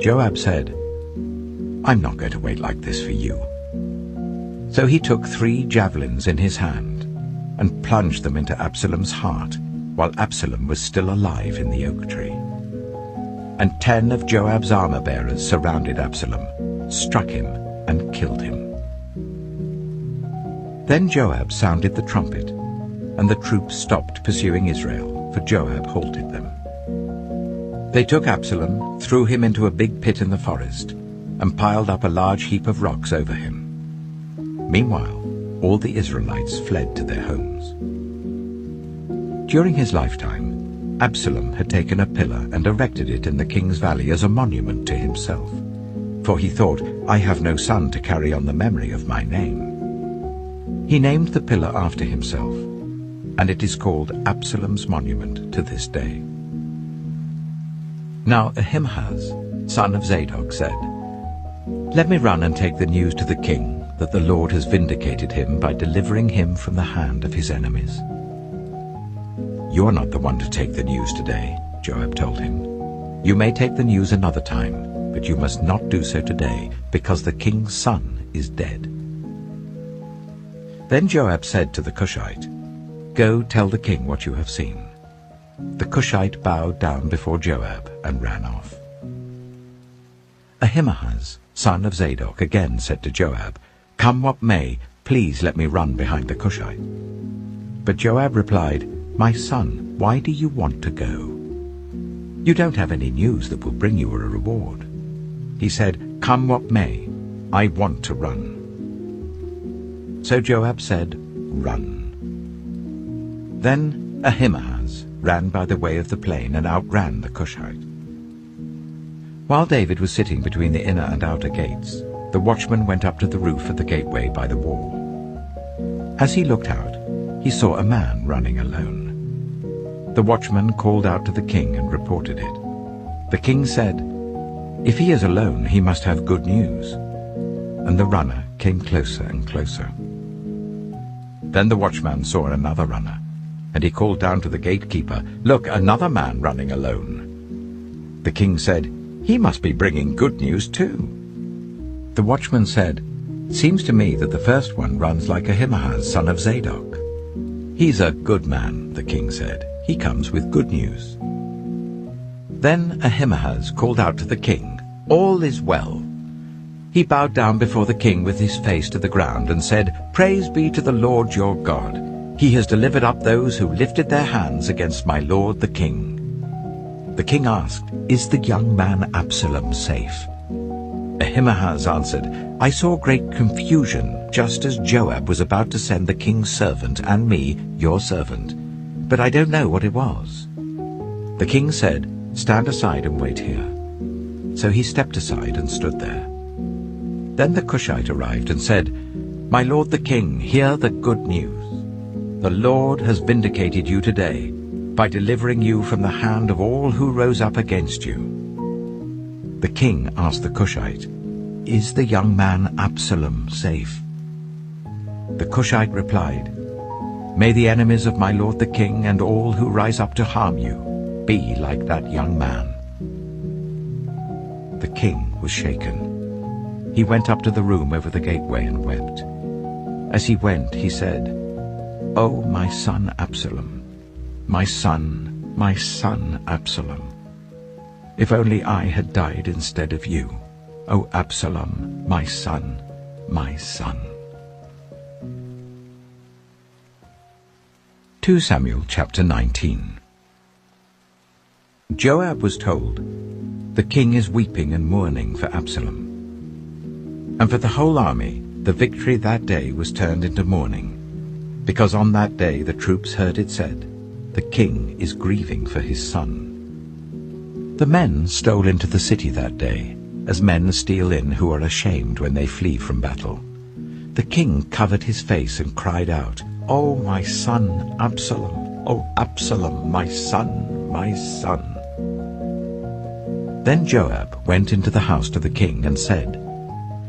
Joab said, "I'm not going to wait like this for you." So he took 3 javelins in his hand and plunged them into Absalom's heart while Absalom was still alive in the oak tree. And 10 of Joab's armor-bearers surrounded Absalom, struck him, and killed him. Then Joab sounded the trumpet, and the troops stopped pursuing Israel, for Joab halted them. They took Absalom, threw him into a big pit in the forest, and piled up a large heap of rocks over him. Meanwhile, all the Israelites fled to their homes. During his lifetime, Absalom had taken a pillar and erected it in the king's valley as a monument to himself, for he thought, "I have no son to carry on the memory of my name." He named the pillar after himself, and it is called Absalom's monument to this day. Now Ahimaaz, son of Zadok, said, "Let me run and take the news to the king that the Lord has vindicated him by delivering him from the hand of his enemies." "You are not the one to take the news today," Joab told him. "You may take the news another time, but you must not do so today, because the king's son is dead." Then Joab said to the Cushite, "Go tell the king what you have seen." The Cushite bowed down before Joab and ran off. Ahimaaz, son of Zadok, again said to Joab, "Come what may, please let me run behind the Cushite." But Joab replied, "My son, why do you want to go? You don't have any news that will bring you a reward." He said, "Come what may, I want to run." So Joab said, "Run." Then Ahimaaz ran by the way of the plain and outran the Cushite. While David was sitting between the inner and outer gates, the watchman went up to the roof of the gateway by the wall. As he looked out, he saw a man running alone. The watchman called out to the king and reported it. The king said, "If he is alone, he must have good news." And the runner came closer and closer. Then the watchman saw another runner, and he called down to the gatekeeper, "Look, another man running alone." The king said, "He must be bringing good news too." The watchman said, "Seems to me that the first one runs like Ahimaaz, son of Zadok." "He's a good man," the king said. "He comes with good news." Then Ahimaaz called out to the king, "All is well." He bowed down before the king with his face to the ground and said, "Praise be to the Lord your God. He has delivered up those who lifted their hands against my lord the king." The king asked, "Is the young man Absalom safe?" Ahimaaz answered, "I saw great confusion, just as Joab was about to send the king's servant and me, your servant, but I don't know what it was." The king said, "Stand aside and wait here." So he stepped aside and stood there. Then the Cushite arrived and said, "My lord the king, hear the good news. The Lord has vindicated you today by delivering you from the hand of all who rose up against you." The king asked the Cushite, "Is the young man Absalom safe?" The Cushite replied, "May the enemies of my lord the king and all who rise up to harm you be like that young man." The king was shaken. He went up to the room over the gateway and wept. As he went, he said, "Oh, my son Absalom, my son Absalom. If only I had died instead of you, O Absalom, my son, my son." 2 Samuel chapter 19. Joab was told, "The king is weeping and mourning for Absalom." And for the whole army, the victory that day was turned into mourning, because on that day the troops heard it said, "The king is grieving for his son." The men stole into the city that day, as men steal in who are ashamed when they flee from battle. The king covered his face and cried out, "Oh, my son Absalom! Oh, Absalom, my son, my son!" Then Joab went into the house to the king and said,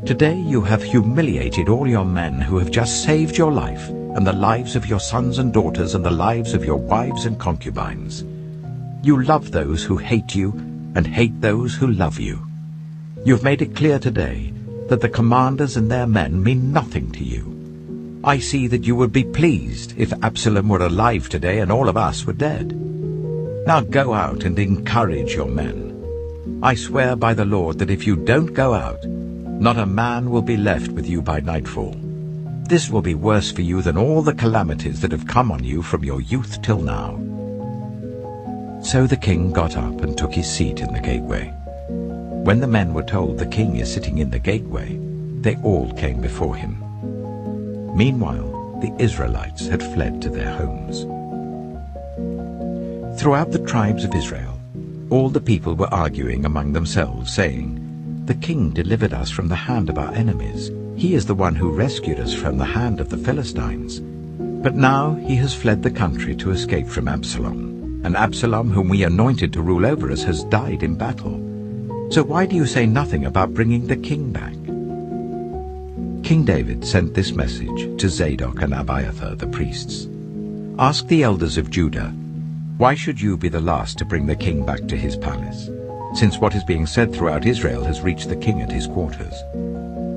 "Today you have humiliated all your men who have just saved your life and the lives of your sons and daughters and the lives of your wives and concubines. You love those who hate you and hate those who love you. You've made it clear today that the commanders and their men mean nothing to you. I see that you would be pleased if Absalom were alive today and all of us were dead. Now go out and encourage your men. I swear by the Lord that if you don't go out, not a man will be left with you by nightfall. This will be worse for you than all the calamities that have come on you from your youth till now." So the king got up and took his seat in the gateway. When the men were told the king is sitting in the gateway, they all came before him. Meanwhile, the Israelites had fled to their homes. Throughout the tribes of Israel, all the people were arguing among themselves, saying, "The king delivered us from the hand of our enemies. He is the one who rescued us from the hand of the Philistines. But now he has fled the country to escape from Absalom. And Absalom, whom we anointed to rule over us, has died in battle. So why do you say nothing about bringing the king back?" King David sent this message to Zadok and Abiathar the priests. "Ask the elders of Judah, why should you be the last to bring the king back to his palace, since what is being said throughout Israel has reached the king at his quarters?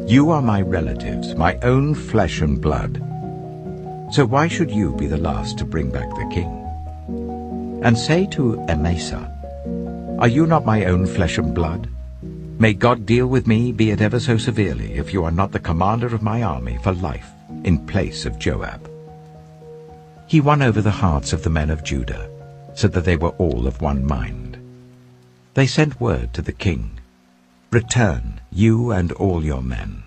You are my relatives, my own flesh and blood. So why should you be the last to bring back the king? And say to Amasa, are you not my own flesh and blood? May God deal with me, be it ever so severely, if you are not the commander of my army for life, in place of Joab." He won over the hearts of the men of Judah, so that they were all of one mind. They sent word to the king, "Return, you and all your men."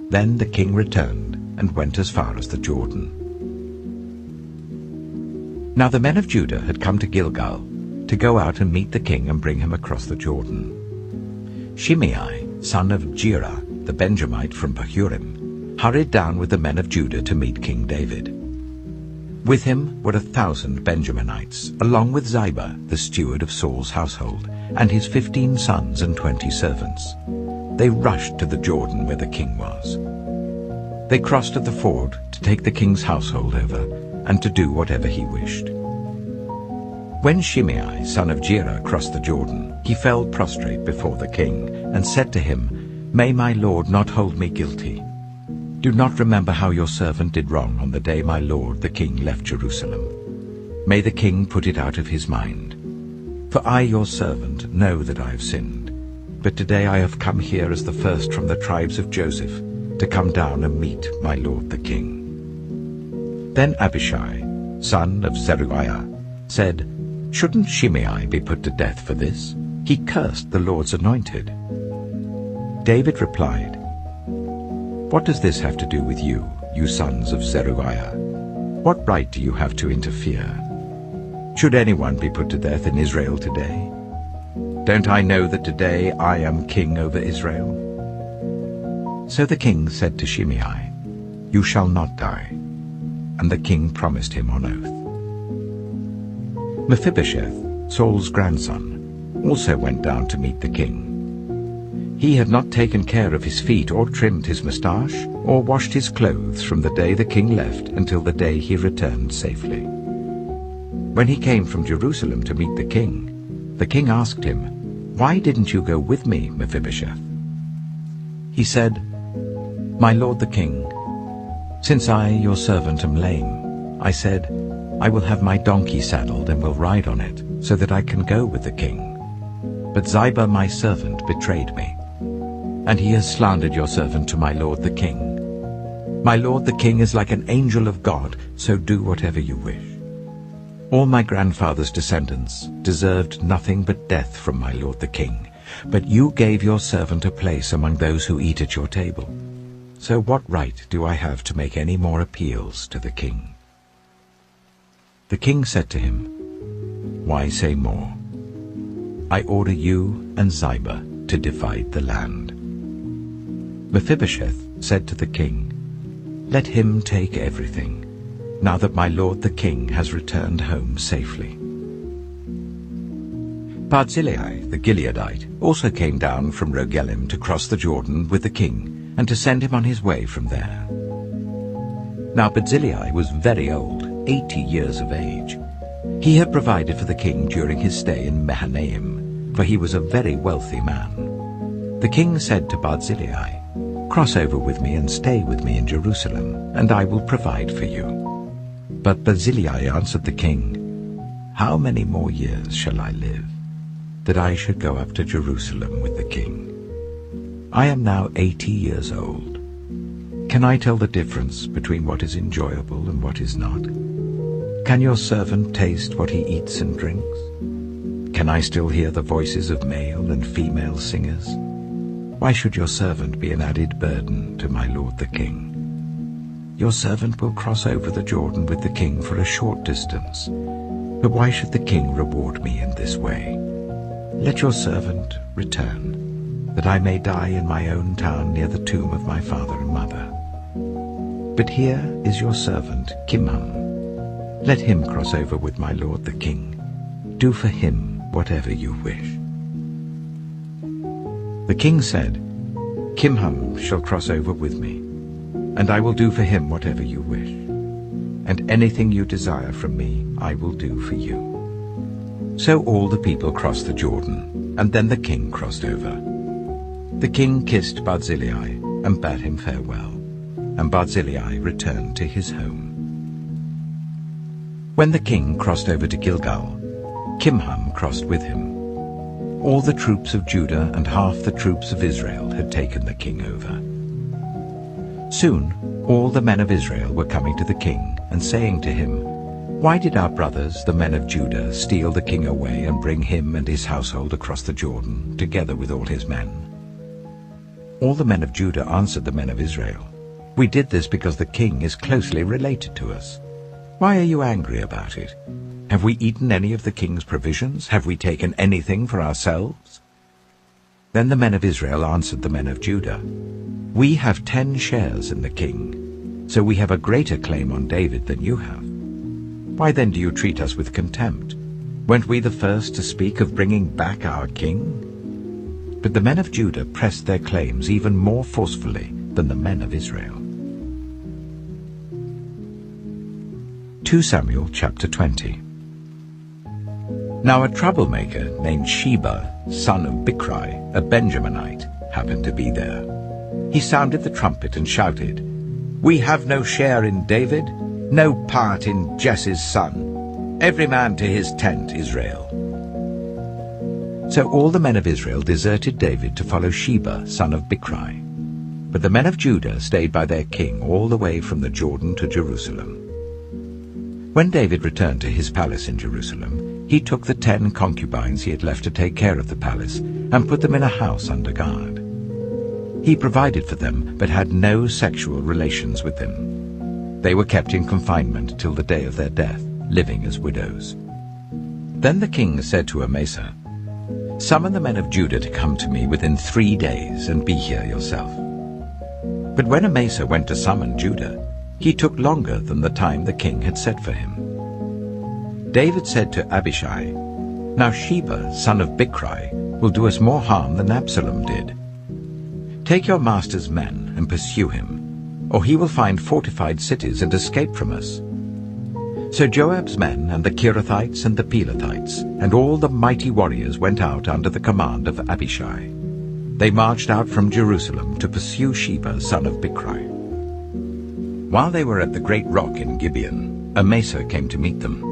Then the king returned and went as far as the Jordan. Now the men of Judah had come to Gilgal to go out and meet the king and bring him across the Jordan. Shimei, son of Gera, the Benjamite from Bahurim, hurried down with the men of Judah to meet King David. With him were 1,000 Benjaminites, along with Ziba, the steward of Saul's household, and his 15 sons and 20 servants. They rushed to the Jordan where the king was. They crossed at the ford to take the king's household over and to do whatever he wished. When Shimei, son of Gera, crossed the Jordan, he fell prostrate before the king and said to him, "May my lord not hold me guilty. Do not remember how your servant did wrong on the day my lord the king left Jerusalem. May the king put it out of his mind. For I, your servant, know that I have sinned. But today I have come here as the first from the tribes of Joseph, to come down and meet my lord the king." Then Abishai, son of Zeruiah, said, "Shouldn't Shimei be put to death for this? He cursed the Lord's anointed." David replied, "What does this have to do with you, you sons of Zeruiah? What right do you have to interfere? Should anyone be put to death in Israel today? Don't I know that today I am king over Israel?" So the king said to Shimei, "You shall not die." And the king promised him on oath. Mephibosheth, Saul's grandson, also went down to meet the king. He had not taken care of his feet or trimmed his moustache or washed his clothes from the day the king left until the day he returned safely. When he came from Jerusalem to meet the king asked him, "Why didn't you go with me, Mephibosheth?" He said, "My lord the king, since I, your servant, am lame, I said, I will have my donkey saddled and will ride on it, so that I can go with the king. But Ziba my servant betrayed me, and he has slandered your servant to my lord the king. My lord the king is like an angel of God, so do whatever you wish. All my grandfather's descendants deserved nothing but death from my lord the king, but you gave your servant a place among those who eat at your table. So what right do I have to make any more appeals to the king?" The king said to him, "Why say more? I order you and Ziba to divide the land." Mephibosheth said to the king, "Let him take everything, now that my lord the king has returned home safely." Barzillai the Gileadite also came down from Rogelim to cross the Jordan with the king and to send him on his way from there. Now Barzillai was very old, 80 years of age. He had provided for the king during his stay in Mahanaim, for he was a very wealthy man. The king said to Barzillai, "Cross over with me and stay with me in Jerusalem, and I will provide for you." But Barzillai answered the king, "How many more years shall I live, that I should go up to Jerusalem with the king? I am now 80 years old. Can I tell the difference between what is enjoyable and what is not? Can your servant taste what he eats and drinks? Can I still hear the voices of male and female singers? Why should your servant be an added burden to my lord the king? Your servant will cross over the Jordan with the king for a short distance. But why should the king reward me in this way? Let your servant return, that I may die in my own town near the tomb of my father and mother. But here is your servant Kimham. Let him cross over with my lord the king. Do for him whatever you wish. The king said, Kimham shall cross over with me, and I will do for him whatever you wish. And anything you desire from me I will do for you. So all the people crossed the Jordan, and then the king crossed over. The king kissed Barzillai and bade him farewell, and Barzillai returned to his home. When the king crossed over to Gilgal, Kimham crossed with him. All the troops of Judah and half the troops of Israel had taken the king over. Soon all the men of Israel were coming to the king and saying to him, Why did our brothers, the men of Judah, steal the king away and bring him and his household across the Jordan, together with all his men? All the men of Judah answered the men of Israel, We did this because the king is closely related to us. Why are you angry about it? Have we eaten any of the king's provisions? Have we taken anything for ourselves? Then the men of Israel answered the men of Judah, We have 10 shares in the king, so we have a greater claim on David than you have. Why then do you treat us with contempt? Weren't we the first to speak of bringing back our king? But the men of Judah pressed their claims even more forcefully than the men of Israel. 2 Samuel chapter 20. Now a troublemaker named Sheba, son of Bichri, a Benjaminite, happened to be there. He sounded the trumpet and shouted, We have no share in David, no part in Jesse's son. Every man to his tent, Israel. So all the men of Israel deserted David to follow Sheba, son of Bichri. But the men of Judah stayed by their king all the way from the Jordan to Jerusalem. When David returned to his palace in Jerusalem, he took the 10 concubines he had left to take care of the palace and put them in a house under guard. He provided for them but had no sexual relations with them. They were kept in confinement till the day of their death, living as widows. Then the king said to Amasa, Summon the men of Judah to come to me within 3 days and be here yourself. But when Amasa went to summon Judah, he took longer than the time the king had set for him. David said to Abishai, Now Sheba, son of Bichri, will do us more harm than Absalom did. Take your master's men and pursue him, or he will find fortified cities and escape from us. So Joab's men and the Kerethites and the Pelethites and all the mighty warriors went out under the command of Abishai. They marched out from Jerusalem to pursue Sheba, son of Bichri. While they were at the great rock in Gibeon, Amasa came to meet them.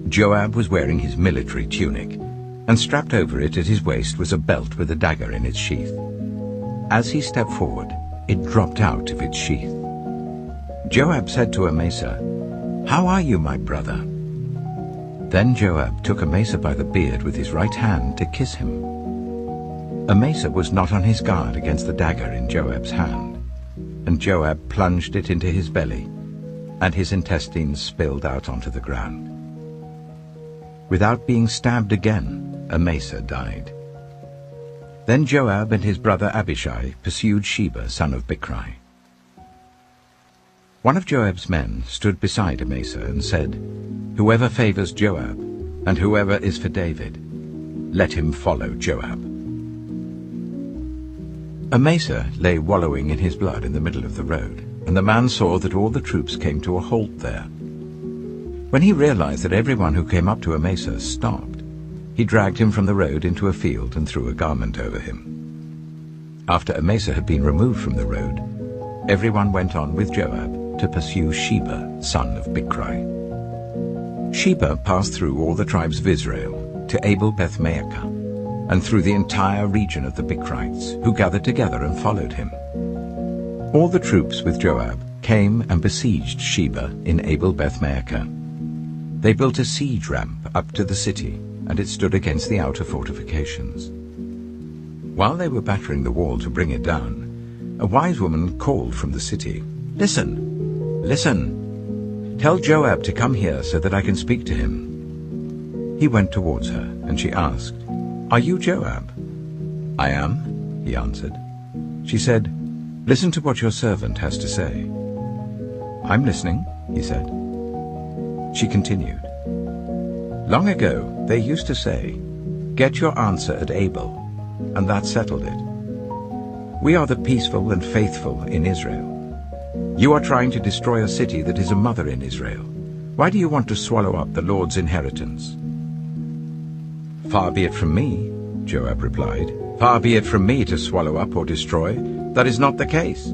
Joab was wearing his military tunic, and strapped over it at his waist was a belt with a dagger in its sheath. As he stepped forward, it dropped out of its sheath. Joab said to Amasa, How are you, my brother? Then Joab took Amasa by the beard with his right hand to kiss him. Amasa was not on his guard against the dagger in Joab's hand, and Joab plunged it into his belly, and his intestines spilled out onto the ground. Without being stabbed again, Amasa died. Then Joab and his brother Abishai pursued Sheba, son of Bichri. One of Joab's men stood beside Amasa and said, Whoever favors Joab, and whoever is for David, let him follow Joab. Amasa lay wallowing in his blood in the middle of the road, and the man saw that all the troops came to a halt there. When he realized that everyone who came up to Amasa stopped, he dragged him from the road into a field and threw a garment over him. After Amasa had been removed from the road, everyone went on with Joab to pursue Sheba, son of Bichri. Sheba passed through all the tribes of Israel to Abel-Beth-Maachah, and through the entire region of the Bichrites, who gathered together and followed him. All the troops with Joab came and besieged Sheba in Abel-Beth-Maachah. They built a siege ramp up to the city, and it stood against the outer fortifications. While they were battering the wall to bring it down, a wise woman called from the city, "Listen, listen! Tell Joab to come here so that I can speak to him." He went towards her, and she asked, "Are you Joab?" "I am," he answered. She said, "Listen to what your servant has to say." "I'm listening," he said. She continued, "Long ago they used to say, 'Get your answer at Abel,' and that settled it. We are the peaceful and faithful in Israel. You are trying to destroy a city that is a mother in Israel. Why do you want to swallow up the Lord's inheritance?" "Far be it from me," Joab replied. "Far be it from me to swallow up or destroy. That is not the case.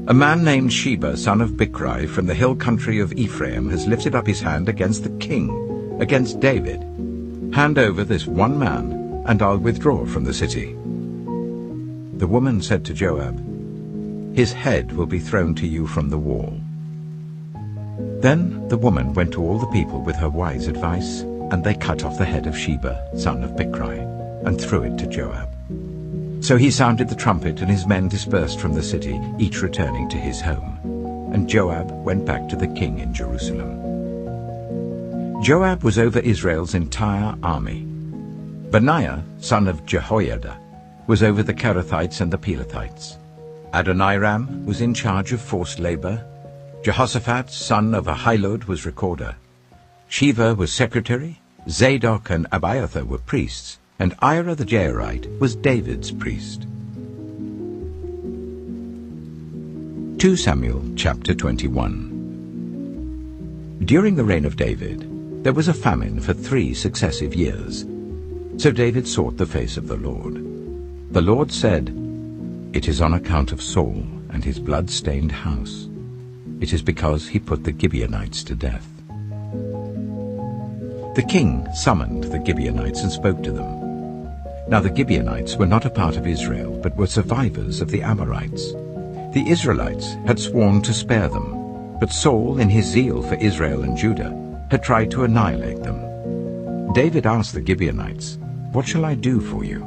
A man named Sheba, son of Bichri, from the hill country of Ephraim, has lifted up his hand against the king, against David. Hand over this one man, and I'll withdraw from the city." The woman said to Joab, "His head will be thrown to you from the wall." Then the woman went to all the people with her wise advice, and they cut off the head of Sheba, son of Bichri, and threw it to Joab. So he sounded the trumpet, and his men dispersed from the city, each returning to his home. And Joab went back to the king in Jerusalem. Joab was over Israel's entire army. Benaiah, son of Jehoiada, was over the Kerethites and the Pelethites. Adoniram was in charge of forced labor. Jehoshaphat, son of Ahilud, was recorder. Sheva was secretary. Zadok and Abiathar were priests, and Ira the Jairite was David's priest. 2 Samuel chapter 21. During the reign of David, there was a famine for 3 successive years. So David sought the face of the Lord. The Lord said, "It is on account of Saul and his blood-stained house. It is because he put the Gibeonites to death." The king summoned the Gibeonites and spoke to them. Now the Gibeonites were not a part of Israel, but were survivors of the Amorites. The Israelites had sworn to spare them, but Saul, in his zeal for Israel and Judah, had tried to annihilate them. David asked the Gibeonites, "What shall I do for you?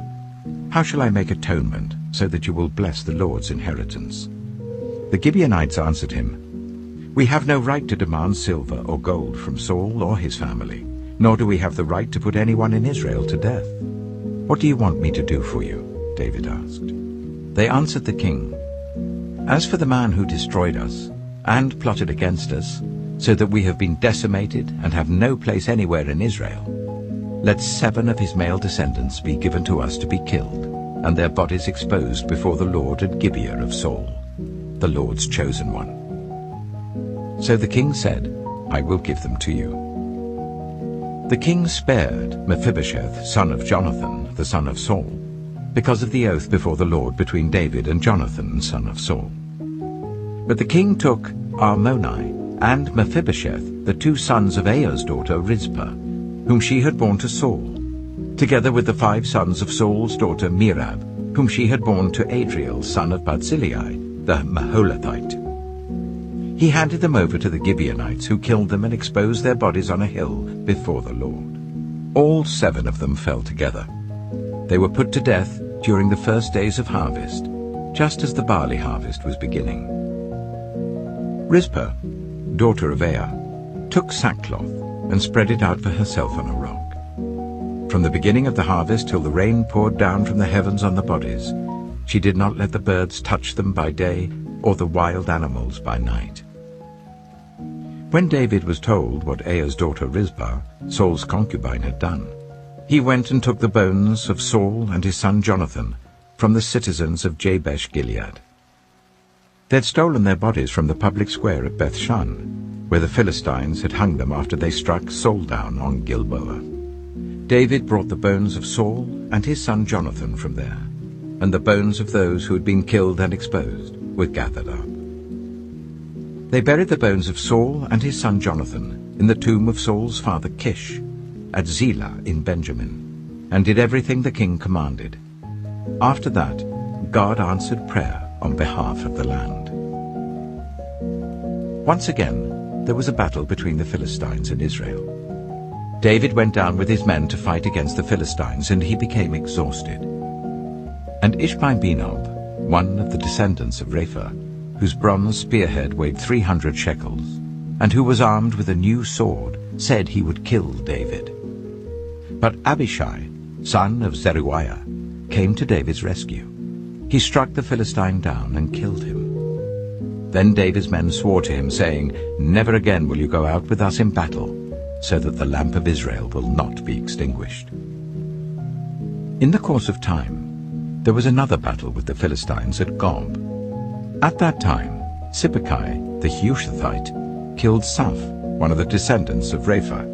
How shall I make atonement so that you will bless the Lord's inheritance?" The Gibeonites answered him, "We have no right to demand silver or gold from Saul or his family, nor do we have the right to put anyone in Israel to death. What do you want me to do for you?" David asked. They answered the king, "As for the man who destroyed us and plotted against us, so that we have been decimated and have no place anywhere in Israel, let 7 of his male descendants be given to us to be killed, and their bodies exposed before the Lord at Gibeah of Saul, the Lord's chosen one." So the king said, "I will give them to you." The king spared Mephibosheth, son of Jonathan, the son of Saul, because of the oath before the Lord between David and Jonathan, son of Saul. But the king took Armoni and Mephibosheth, the 2 sons of Aiah's daughter Rizpah, whom she had borne to Saul, together with the 5 sons of Saul's daughter Merab, whom she had borne to Adriel, son of Barzillai, the Maholathite. He handed them over to the Gibeonites, who killed them and exposed their bodies on a hill before the Lord. All 7 of them fell together. They were put to death during the first days of harvest, just as the barley harvest was beginning. Rizpah, daughter of Aiah, took sackcloth and spread it out for herself on a rock. From the beginning of the harvest till the rain poured down from the heavens on the bodies, she did not let the birds touch them by day or the wild animals by night. When David was told what Aiah's daughter Rizpah, Saul's concubine, had done, he went and took the bones of Saul and his son Jonathan from the citizens of Jabesh Gilead. They had stolen their bodies from the public square at Bethshan, where the Philistines had hung them after they struck Saul down on Gilboa. David brought the bones of Saul and his son Jonathan from there, and the bones of those who had been killed and exposed were gathered up. They buried the bones of Saul and his son Jonathan in the tomb of Saul's father Kish, at Zelah in Benjamin, and did everything the king commanded. After that, God answered prayer on behalf of the land. Once again, there was a battle between the Philistines and Israel. David went down with his men to fight against the Philistines, and he became exhausted. And Ishbi-Benob, one of the descendants of Rapha, whose bronze spearhead weighed 300 shekels, and who was armed with a new sword, said he would kill David. But Abishai, son of Zeruiah, came to David's rescue. He struck the Philistine down and killed him. Then David's men swore to him, saying, "Never again will you go out with us in battle, so that the lamp of Israel will not be extinguished." In the course of time, there was another battle with the Philistines at Gob. At that time, Sibbecai the Hushathite killed Saph, one of the descendants of Rapha.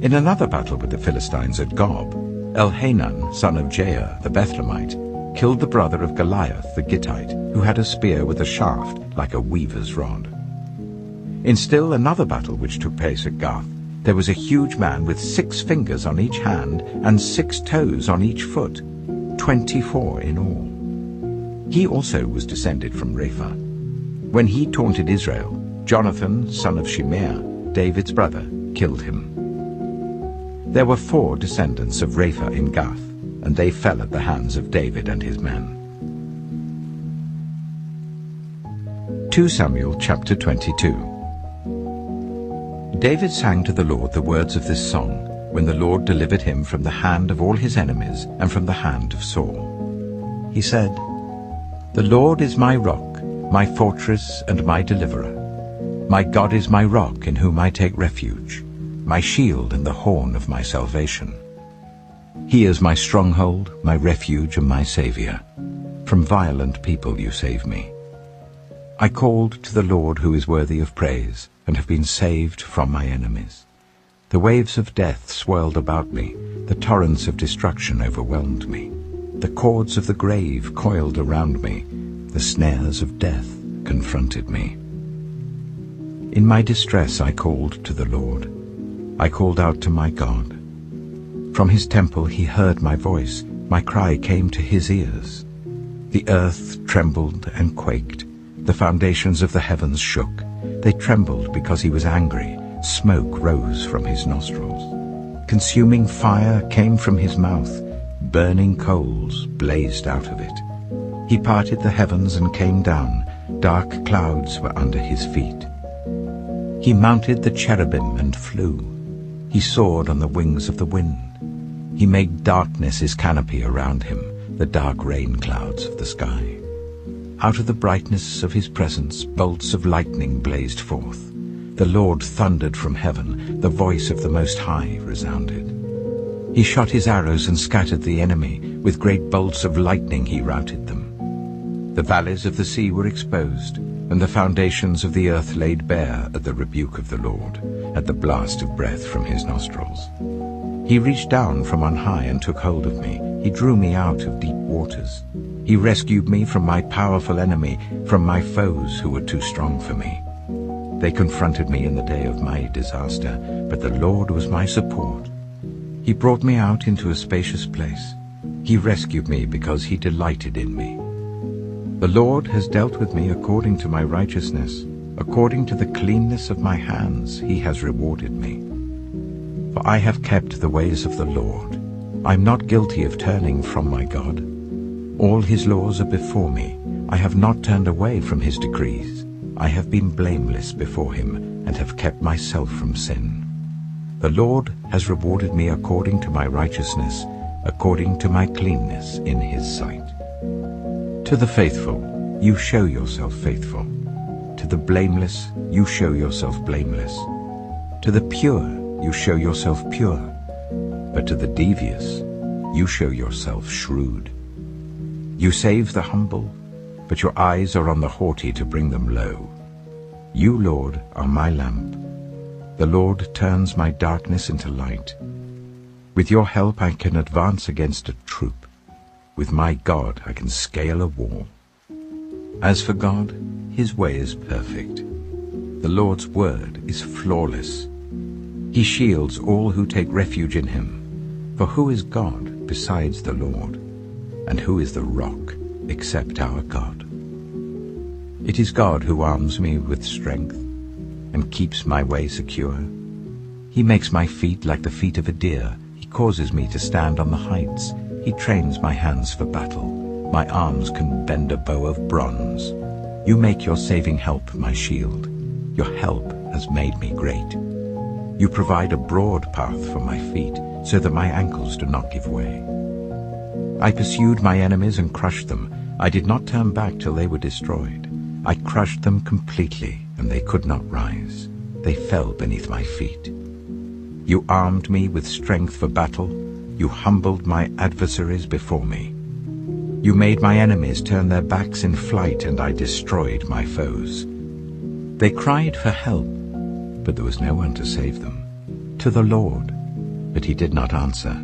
In another battle with the Philistines at Gob, Elhanan, son of Jair the Bethlehemite, killed the brother of Goliath the Gittite, who had a spear with a shaft like a weaver's rod. In still another battle which took place at Gath, there was a huge man with 6 fingers on each hand and 6 toes on each foot, 24 in all. He also was descended from Rapha. When he taunted Israel, Jonathan, son of Shimeah, David's brother, killed him. There were 4 descendants of Rapha in Gath, and they fell at the hands of David and his men. 2 Samuel chapter 22. David sang to the Lord the words of this song when the Lord delivered him from the hand of all his enemies and from the hand of Saul. He said, "The Lord is my rock, my fortress and my deliverer. My God is my rock in whom I take refuge, my shield and the horn of my salvation. He is my stronghold, my refuge and my Saviour. From violent people you save me. I called to the Lord who is worthy of praise, and have been saved from my enemies. The waves of death swirled about me, the torrents of destruction overwhelmed me. The cords of the grave coiled around me, the snares of death confronted me. In my distress I called to the Lord. I called out to my God. From his temple he heard my voice. My cry came to his ears. The earth trembled and quaked. The foundations of the heavens shook. They trembled because he was angry. Smoke rose from his nostrils. Consuming fire came from his mouth. Burning coals blazed out of it. He parted the heavens and came down. Dark clouds were under his feet. He mounted the cherubim and flew. He soared on the wings of the wind. He made darkness his canopy around him, the dark rain clouds of the sky. Out of the brightness of his presence, bolts of lightning blazed forth. The Lord thundered from heaven. The voice of the Most High resounded. He shot his arrows and scattered the enemy. With great bolts of lightning he routed them. The valleys of the sea were exposed, and the foundations of the earth laid bare at the rebuke of the Lord, at the blast of breath from his nostrils. He reached down from on high and took hold of me. He drew me out of deep waters. He rescued me from my powerful enemy, from my foes who were too strong for me. They confronted me in the day of my disaster, but the Lord was my support. He brought me out into a spacious place. He rescued me because he delighted in me. The Lord has dealt with me according to my righteousness. According to the cleanness of my hands he has rewarded me. For I have kept the ways of the Lord. I am not guilty of turning from my God. All his laws are before me. I have not turned away from his decrees. I have been blameless before him and have kept myself from sin. The Lord has rewarded me according to my righteousness, according to my cleanness in his sight. To the faithful, you show yourself faithful. To the blameless, you show yourself blameless. To the pure, you show yourself pure. But to the devious, you show yourself shrewd. You save the humble, but your eyes are on the haughty to bring them low. You, Lord, are my lamp. The Lord turns my darkness into light. With your help I can advance against a troop. With my God I can scale a wall. As for God, his way is perfect. The Lord's word is flawless. He shields all who take refuge in him. For who is God besides the Lord? And who is the rock except our God? It is God who arms me with strength and keeps my way secure. He makes my feet like the feet of a deer. He causes me to stand on the heights. He trains my hands for battle. My arms can bend a bow of bronze. You make your saving help my shield. Your help has made me great. You provide a broad path for my feet, so that my ankles do not give way. I pursued my enemies and crushed them. I did not turn back till they were destroyed. I crushed them completely, and they could not rise. They fell beneath my feet. You armed me with strength for battle. You humbled my adversaries before me. You made my enemies turn their backs in flight, and I destroyed my foes. They cried for help, but there was no one to save them. To the Lord, but he did not answer.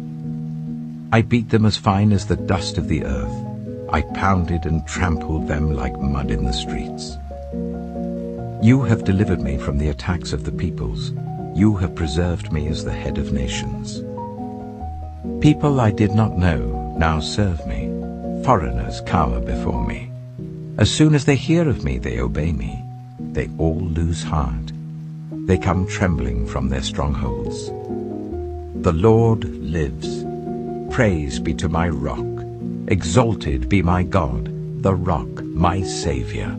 I beat them as fine as the dust of the earth. I pounded and trampled them like mud in the streets. You have delivered me from the attacks of the peoples. You have preserved me as the head of nations. People I did not know now serve me. Foreigners cower before me. As soon as they hear of me, they obey me. They all lose heart. They come trembling from their strongholds. The Lord lives. Praise be to my rock. Exalted be my God, the rock, my Savior.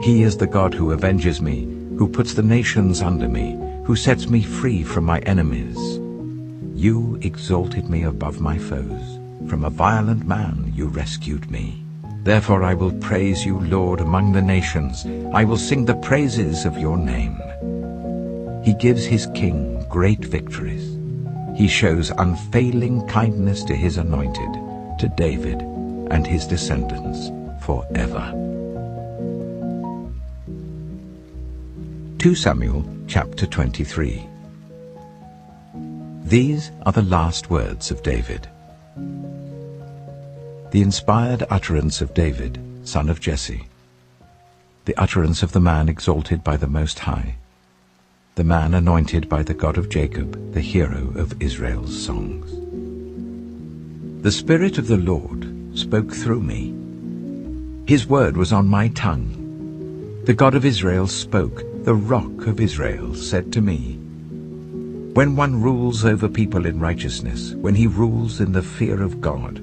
He is the God who avenges me, who puts the nations under me, who sets me free from my enemies. You exalted me above my foes. From a violent man you rescued me. Therefore I will praise you, Lord, among the nations. I will sing the praises of your name. He gives his king great victories. He shows unfailing kindness to his anointed, to David and his descendants forever. 2 Samuel chapter 23. These are the last words of David. The inspired utterance of David, son of Jesse, the utterance of the man exalted by the Most High, the man anointed by the God of Jacob, the hero of Israel's songs. The Spirit of the Lord spoke through me. His word was on my tongue. The God of Israel spoke. The Rock of Israel said to me, when one rules over people in righteousness, when he rules in the fear of God,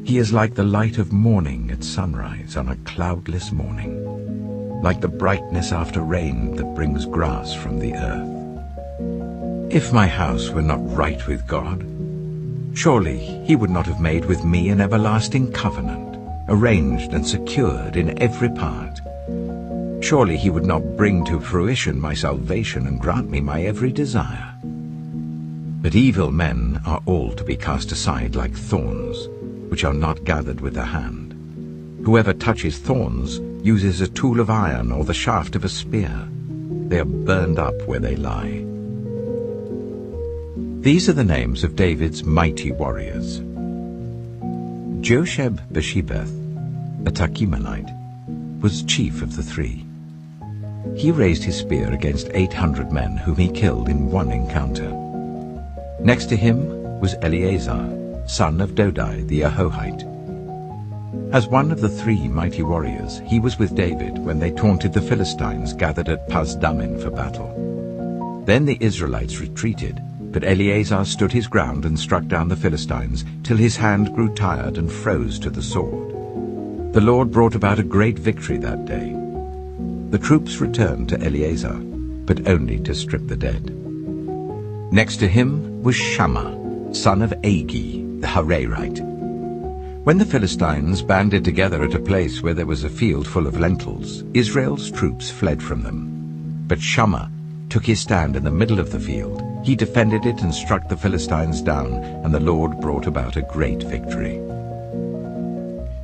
he is like the light of morning at sunrise on a cloudless morning, like the brightness after rain that brings grass from the earth. If my house were not right with God, surely he would not have made with me an everlasting covenant, arranged and secured in every part. Surely he would not bring to fruition my salvation and grant me my every desire. But evil men are all to be cast aside like thorns, which are not gathered with the hand. Whoever touches thorns uses a tool of iron or the shaft of a spear. They are burned up where they lie. These are the names of David's mighty warriors. Josheb-Bashebeth, a Tachimonite, was chief of the three. He raised his spear against 800 men whom he killed in one encounter. Next to him was Eleazar, son of Dodai the Ahohite. As one of the three mighty warriors, he was with David when they taunted the Philistines gathered at Pasdammim for battle. Then the Israelites retreated, but Eleazar stood his ground and struck down the Philistines till his hand grew tired and froze to the sword. The Lord brought about a great victory that day. The troops returned to Eleazar, but only to strip the dead. Next to him was Shammah, son of Agi, the Hararite. When the Philistines banded together at a place where there was a field full of lentils, Israel's troops fled from them. But Shammah took his stand in the middle of the field. He defended it and struck the Philistines down, and the Lord brought about a great victory.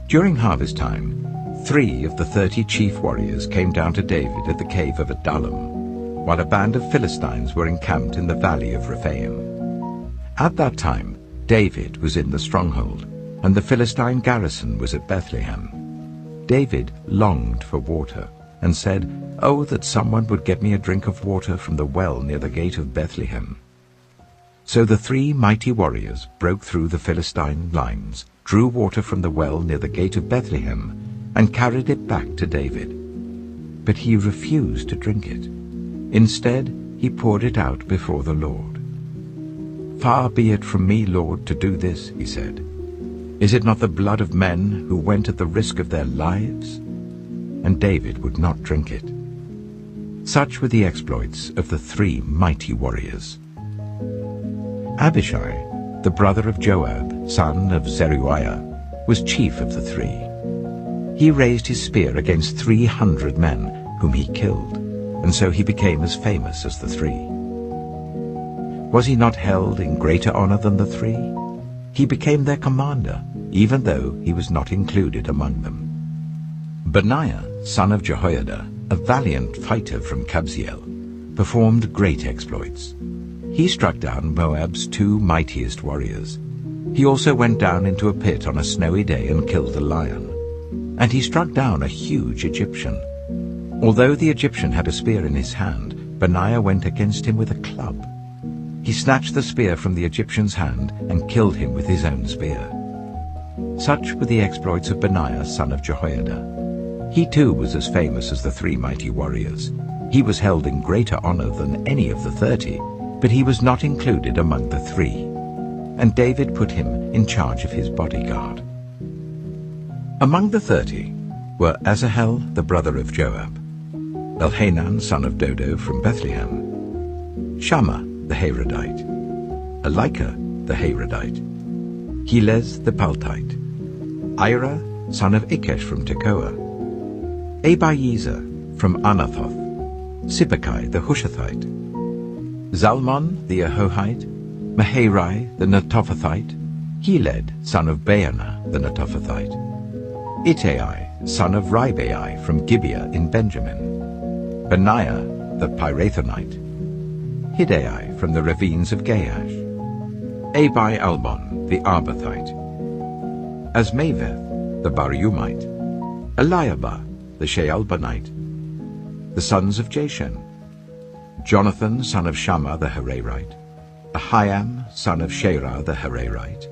During harvest time, 3 of the 30 chief warriors came down to David at the cave of Adullam, while a band of Philistines were encamped in the valley of Rephaim. At that time, David was in the stronghold, and the Philistine garrison was at Bethlehem. David longed for water, and said, "Oh, that someone would get me a drink of water from the well near the gate of Bethlehem." So the 3 mighty warriors broke through the Philistine lines, drew water from the well near the gate of Bethlehem, and carried it back to David. But he refused to drink it. Instead, he poured it out before the Lord. "Far be it from me, Lord, to do this," he said. "Is it not the blood of men who went at the risk of their lives?" And David would not drink it. Such were the exploits of the 3 mighty warriors. Abishai, the brother of Joab, son of Zeruiah, was chief of the 3. He raised his spear against 300 men, whom he killed, and so he became as famous as the 3. Was he not held in greater honor than the 3? He became their commander, even though he was not included among them. Benaiah, son of Jehoiada, a valiant fighter from Kabzeel, performed great exploits. He struck down Moab's 2 mightiest warriors. He also went down into a pit on a snowy day and killed a lion. And he struck down a huge Egyptian. Although the Egyptian had a spear in his hand, Benaiah went against him with a club. He snatched the spear from the Egyptian's hand and killed him with his own spear. Such were the exploits of Benaiah, son of Jehoiada. He too was as famous as the 3 mighty warriors. He was held in greater honor than any of the 30, but he was not included among the 3. And David put him in charge of his bodyguard. Among the 30 were Asahel, the brother of Joab, Elhanan, son of Dodo from Bethlehem, Shammah, the Harodite, Elika, the Harodite, Helez, the Paltite, Ira, son of Ikesh from Tekoa, Abiezer from Anathoth, Sibbecai, the Hushathite, Zalmon, the Ahohite, Maharai, the Netophathite, Heled, son of Baanah, the Netophathite, Ittai, son of Ribai from Gibeah in Benjamin, Benaiah, the Pirathonite, Hiddai from the ravines of Gaash, Abi-Albon, the Arbathite, Azmaveth, the Barumite, Eliabah, the Shaalbonite, the sons of Jashen, Jonathan, son of Shammah the Hararite, Ahiam, son of Sherah the Hararite,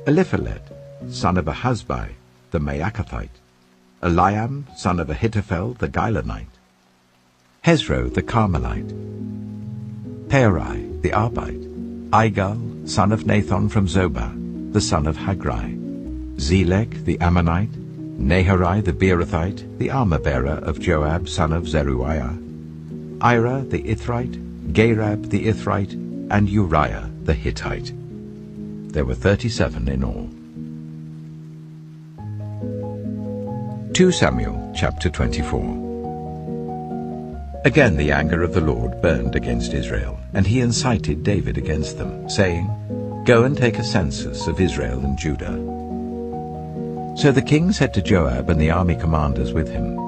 Eliphalet, son of Ahazbai the Maacathite, Eliam, son of Ahithophel the Gilonite, Hezro the Carmelite, Peorai the Arbite, Igal, son of Nathan from Zobah, the son of Hagrai, Zelek the Ammonite, Naharai the Beerothite, the armor-bearer of Joab, son of Zeruiah, Ira the Ithrite, Gareb the Ithrite, and Uriah the Hittite. There were 37 in all. 2 Samuel chapter 24. Again the anger of the Lord burned against Israel, and he incited David against them, saying, "Go and take a census of Israel and Judah." So the king said to Joab and the army commanders with him,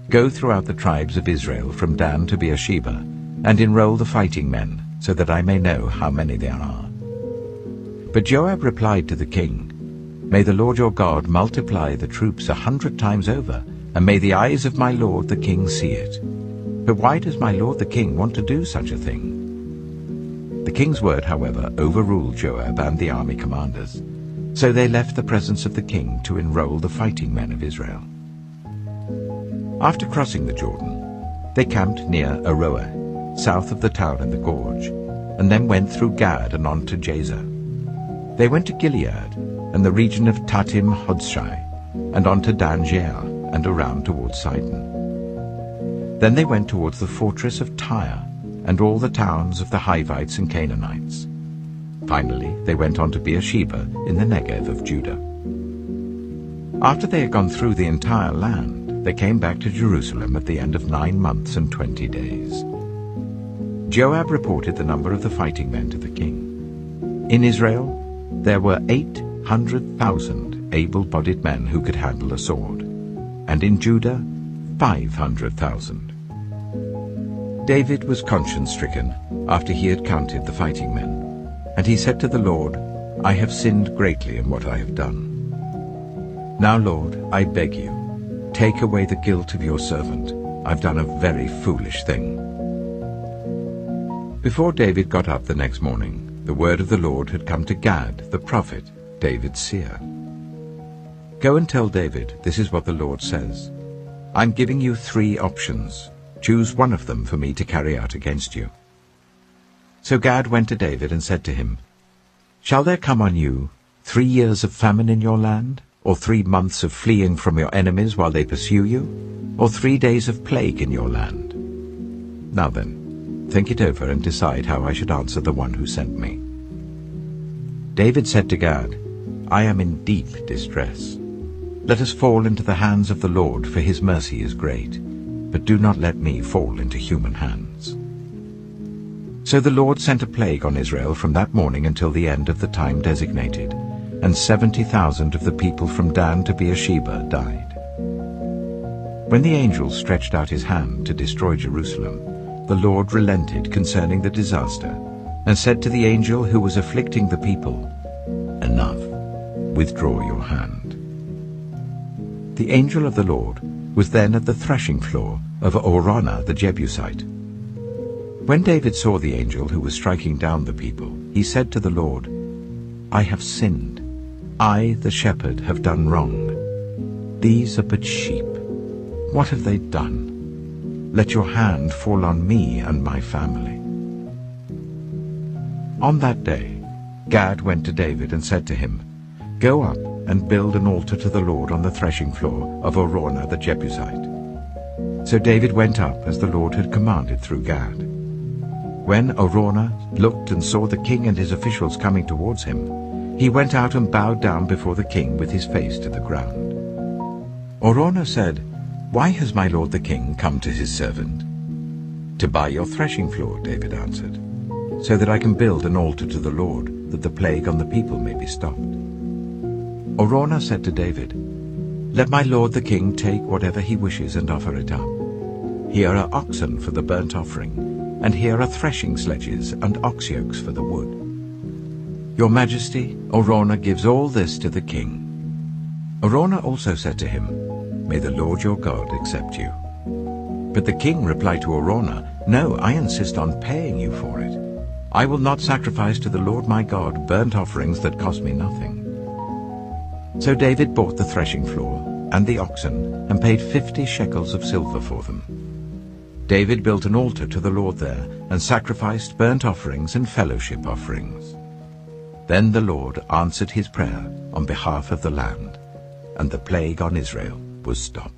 "Go throughout the tribes of Israel from Dan to Beersheba, and enroll the fighting men, so that I may know how many there are." But Joab replied to the king, "May the Lord your God multiply the troops 100 times over, and may the eyes of my lord the king see it. But why does my lord the king want to do such a thing?" The king's word, however, overruled Joab and the army commanders. So they left the presence of the king to enroll the fighting men of Israel. After crossing the Jordan, they camped near Aroer, south of the town in the gorge, and then went through Gad and on to Jazer. They went to Gilead and the region of Tatim Hodshai, and on to Dan Jair, and around towards Sidon. Then they went towards the fortress of Tyre, and all the towns of the Hivites and Canaanites. Finally, they went on to Beersheba in the Negev of Judah. After they had gone through the entire land, they came back to Jerusalem at the end of 9 months and 20 days. Joab reported the number of the fighting men to the king. In Israel, there were 800,000 able-bodied men who could handle a sword, and in Judah, 500,000. David was conscience-stricken after he had counted the fighting men. And he said to the Lord, "I have sinned greatly in what I have done. Now, Lord, I beg you, take away the guilt of your servant. I've done a very foolish thing." Before David got up the next morning, the word of the Lord had come to Gad, the prophet, David's seer. "Go and tell David, this is what the Lord says. I'm giving you 3 options. Choose one of them for me to carry out against you, So Gad went to David and said to him, "Shall there come on you 3 years of famine in your land, or 3 months of fleeing from your enemies while they pursue you, or 3 days of plague in your land? Now then, think it over and decide how I should answer the one who sent me." David said to Gad, "I am in deep distress. Let us fall into the hands of the Lord, for his mercy is great, but do not let me fall into human hands." So the Lord sent a plague on Israel from that morning until the end of the time designated, and 70,000 of the people from Dan to Beersheba died. When the angel stretched out his hand to destroy Jerusalem, the Lord relented concerning the disaster, and said to the angel who was afflicting the people, "Enough, withdraw your hand." The angel of the Lord was then at the threshing floor of Araunah the Jebusite. When David saw the angel who was striking down the people, he said to the Lord, "I have sinned. I, the shepherd, have done wrong. These are but sheep. What have they done? Let your hand fall on me and my family." On that day, Gad went to David and said to him, "Go up and build an altar to the Lord on the threshing floor of Araunah the Jebusite." So David went up as the Lord had commanded through Gad. When Araunah looked and saw the king and his officials coming towards him, he went out and bowed down before the king with his face to the ground. Araunah said, "Why has my lord the king come to his servant?" "To buy your threshing floor," David answered, "so that I can build an altar to the Lord, that the plague on the people may be stopped." Araunah said to David, "Let my lord the king take whatever he wishes and offer it up. Here are oxen for the burnt offering, and here are threshing sledges and ox yokes for the wood. Your majesty, Araunah gives all this to the king." Araunah also said to him, "May the Lord your God accept you." But the king replied to Araunah, "No, I insist on paying you for it. I will not sacrifice to the Lord my God burnt offerings that cost me nothing." So David bought the threshing floor and the oxen and paid 50 shekels of silver for them. David built an altar to the Lord there and sacrificed burnt offerings and fellowship offerings. Then the Lord answered his prayer on behalf of the land, and the plague on Israel was stopped.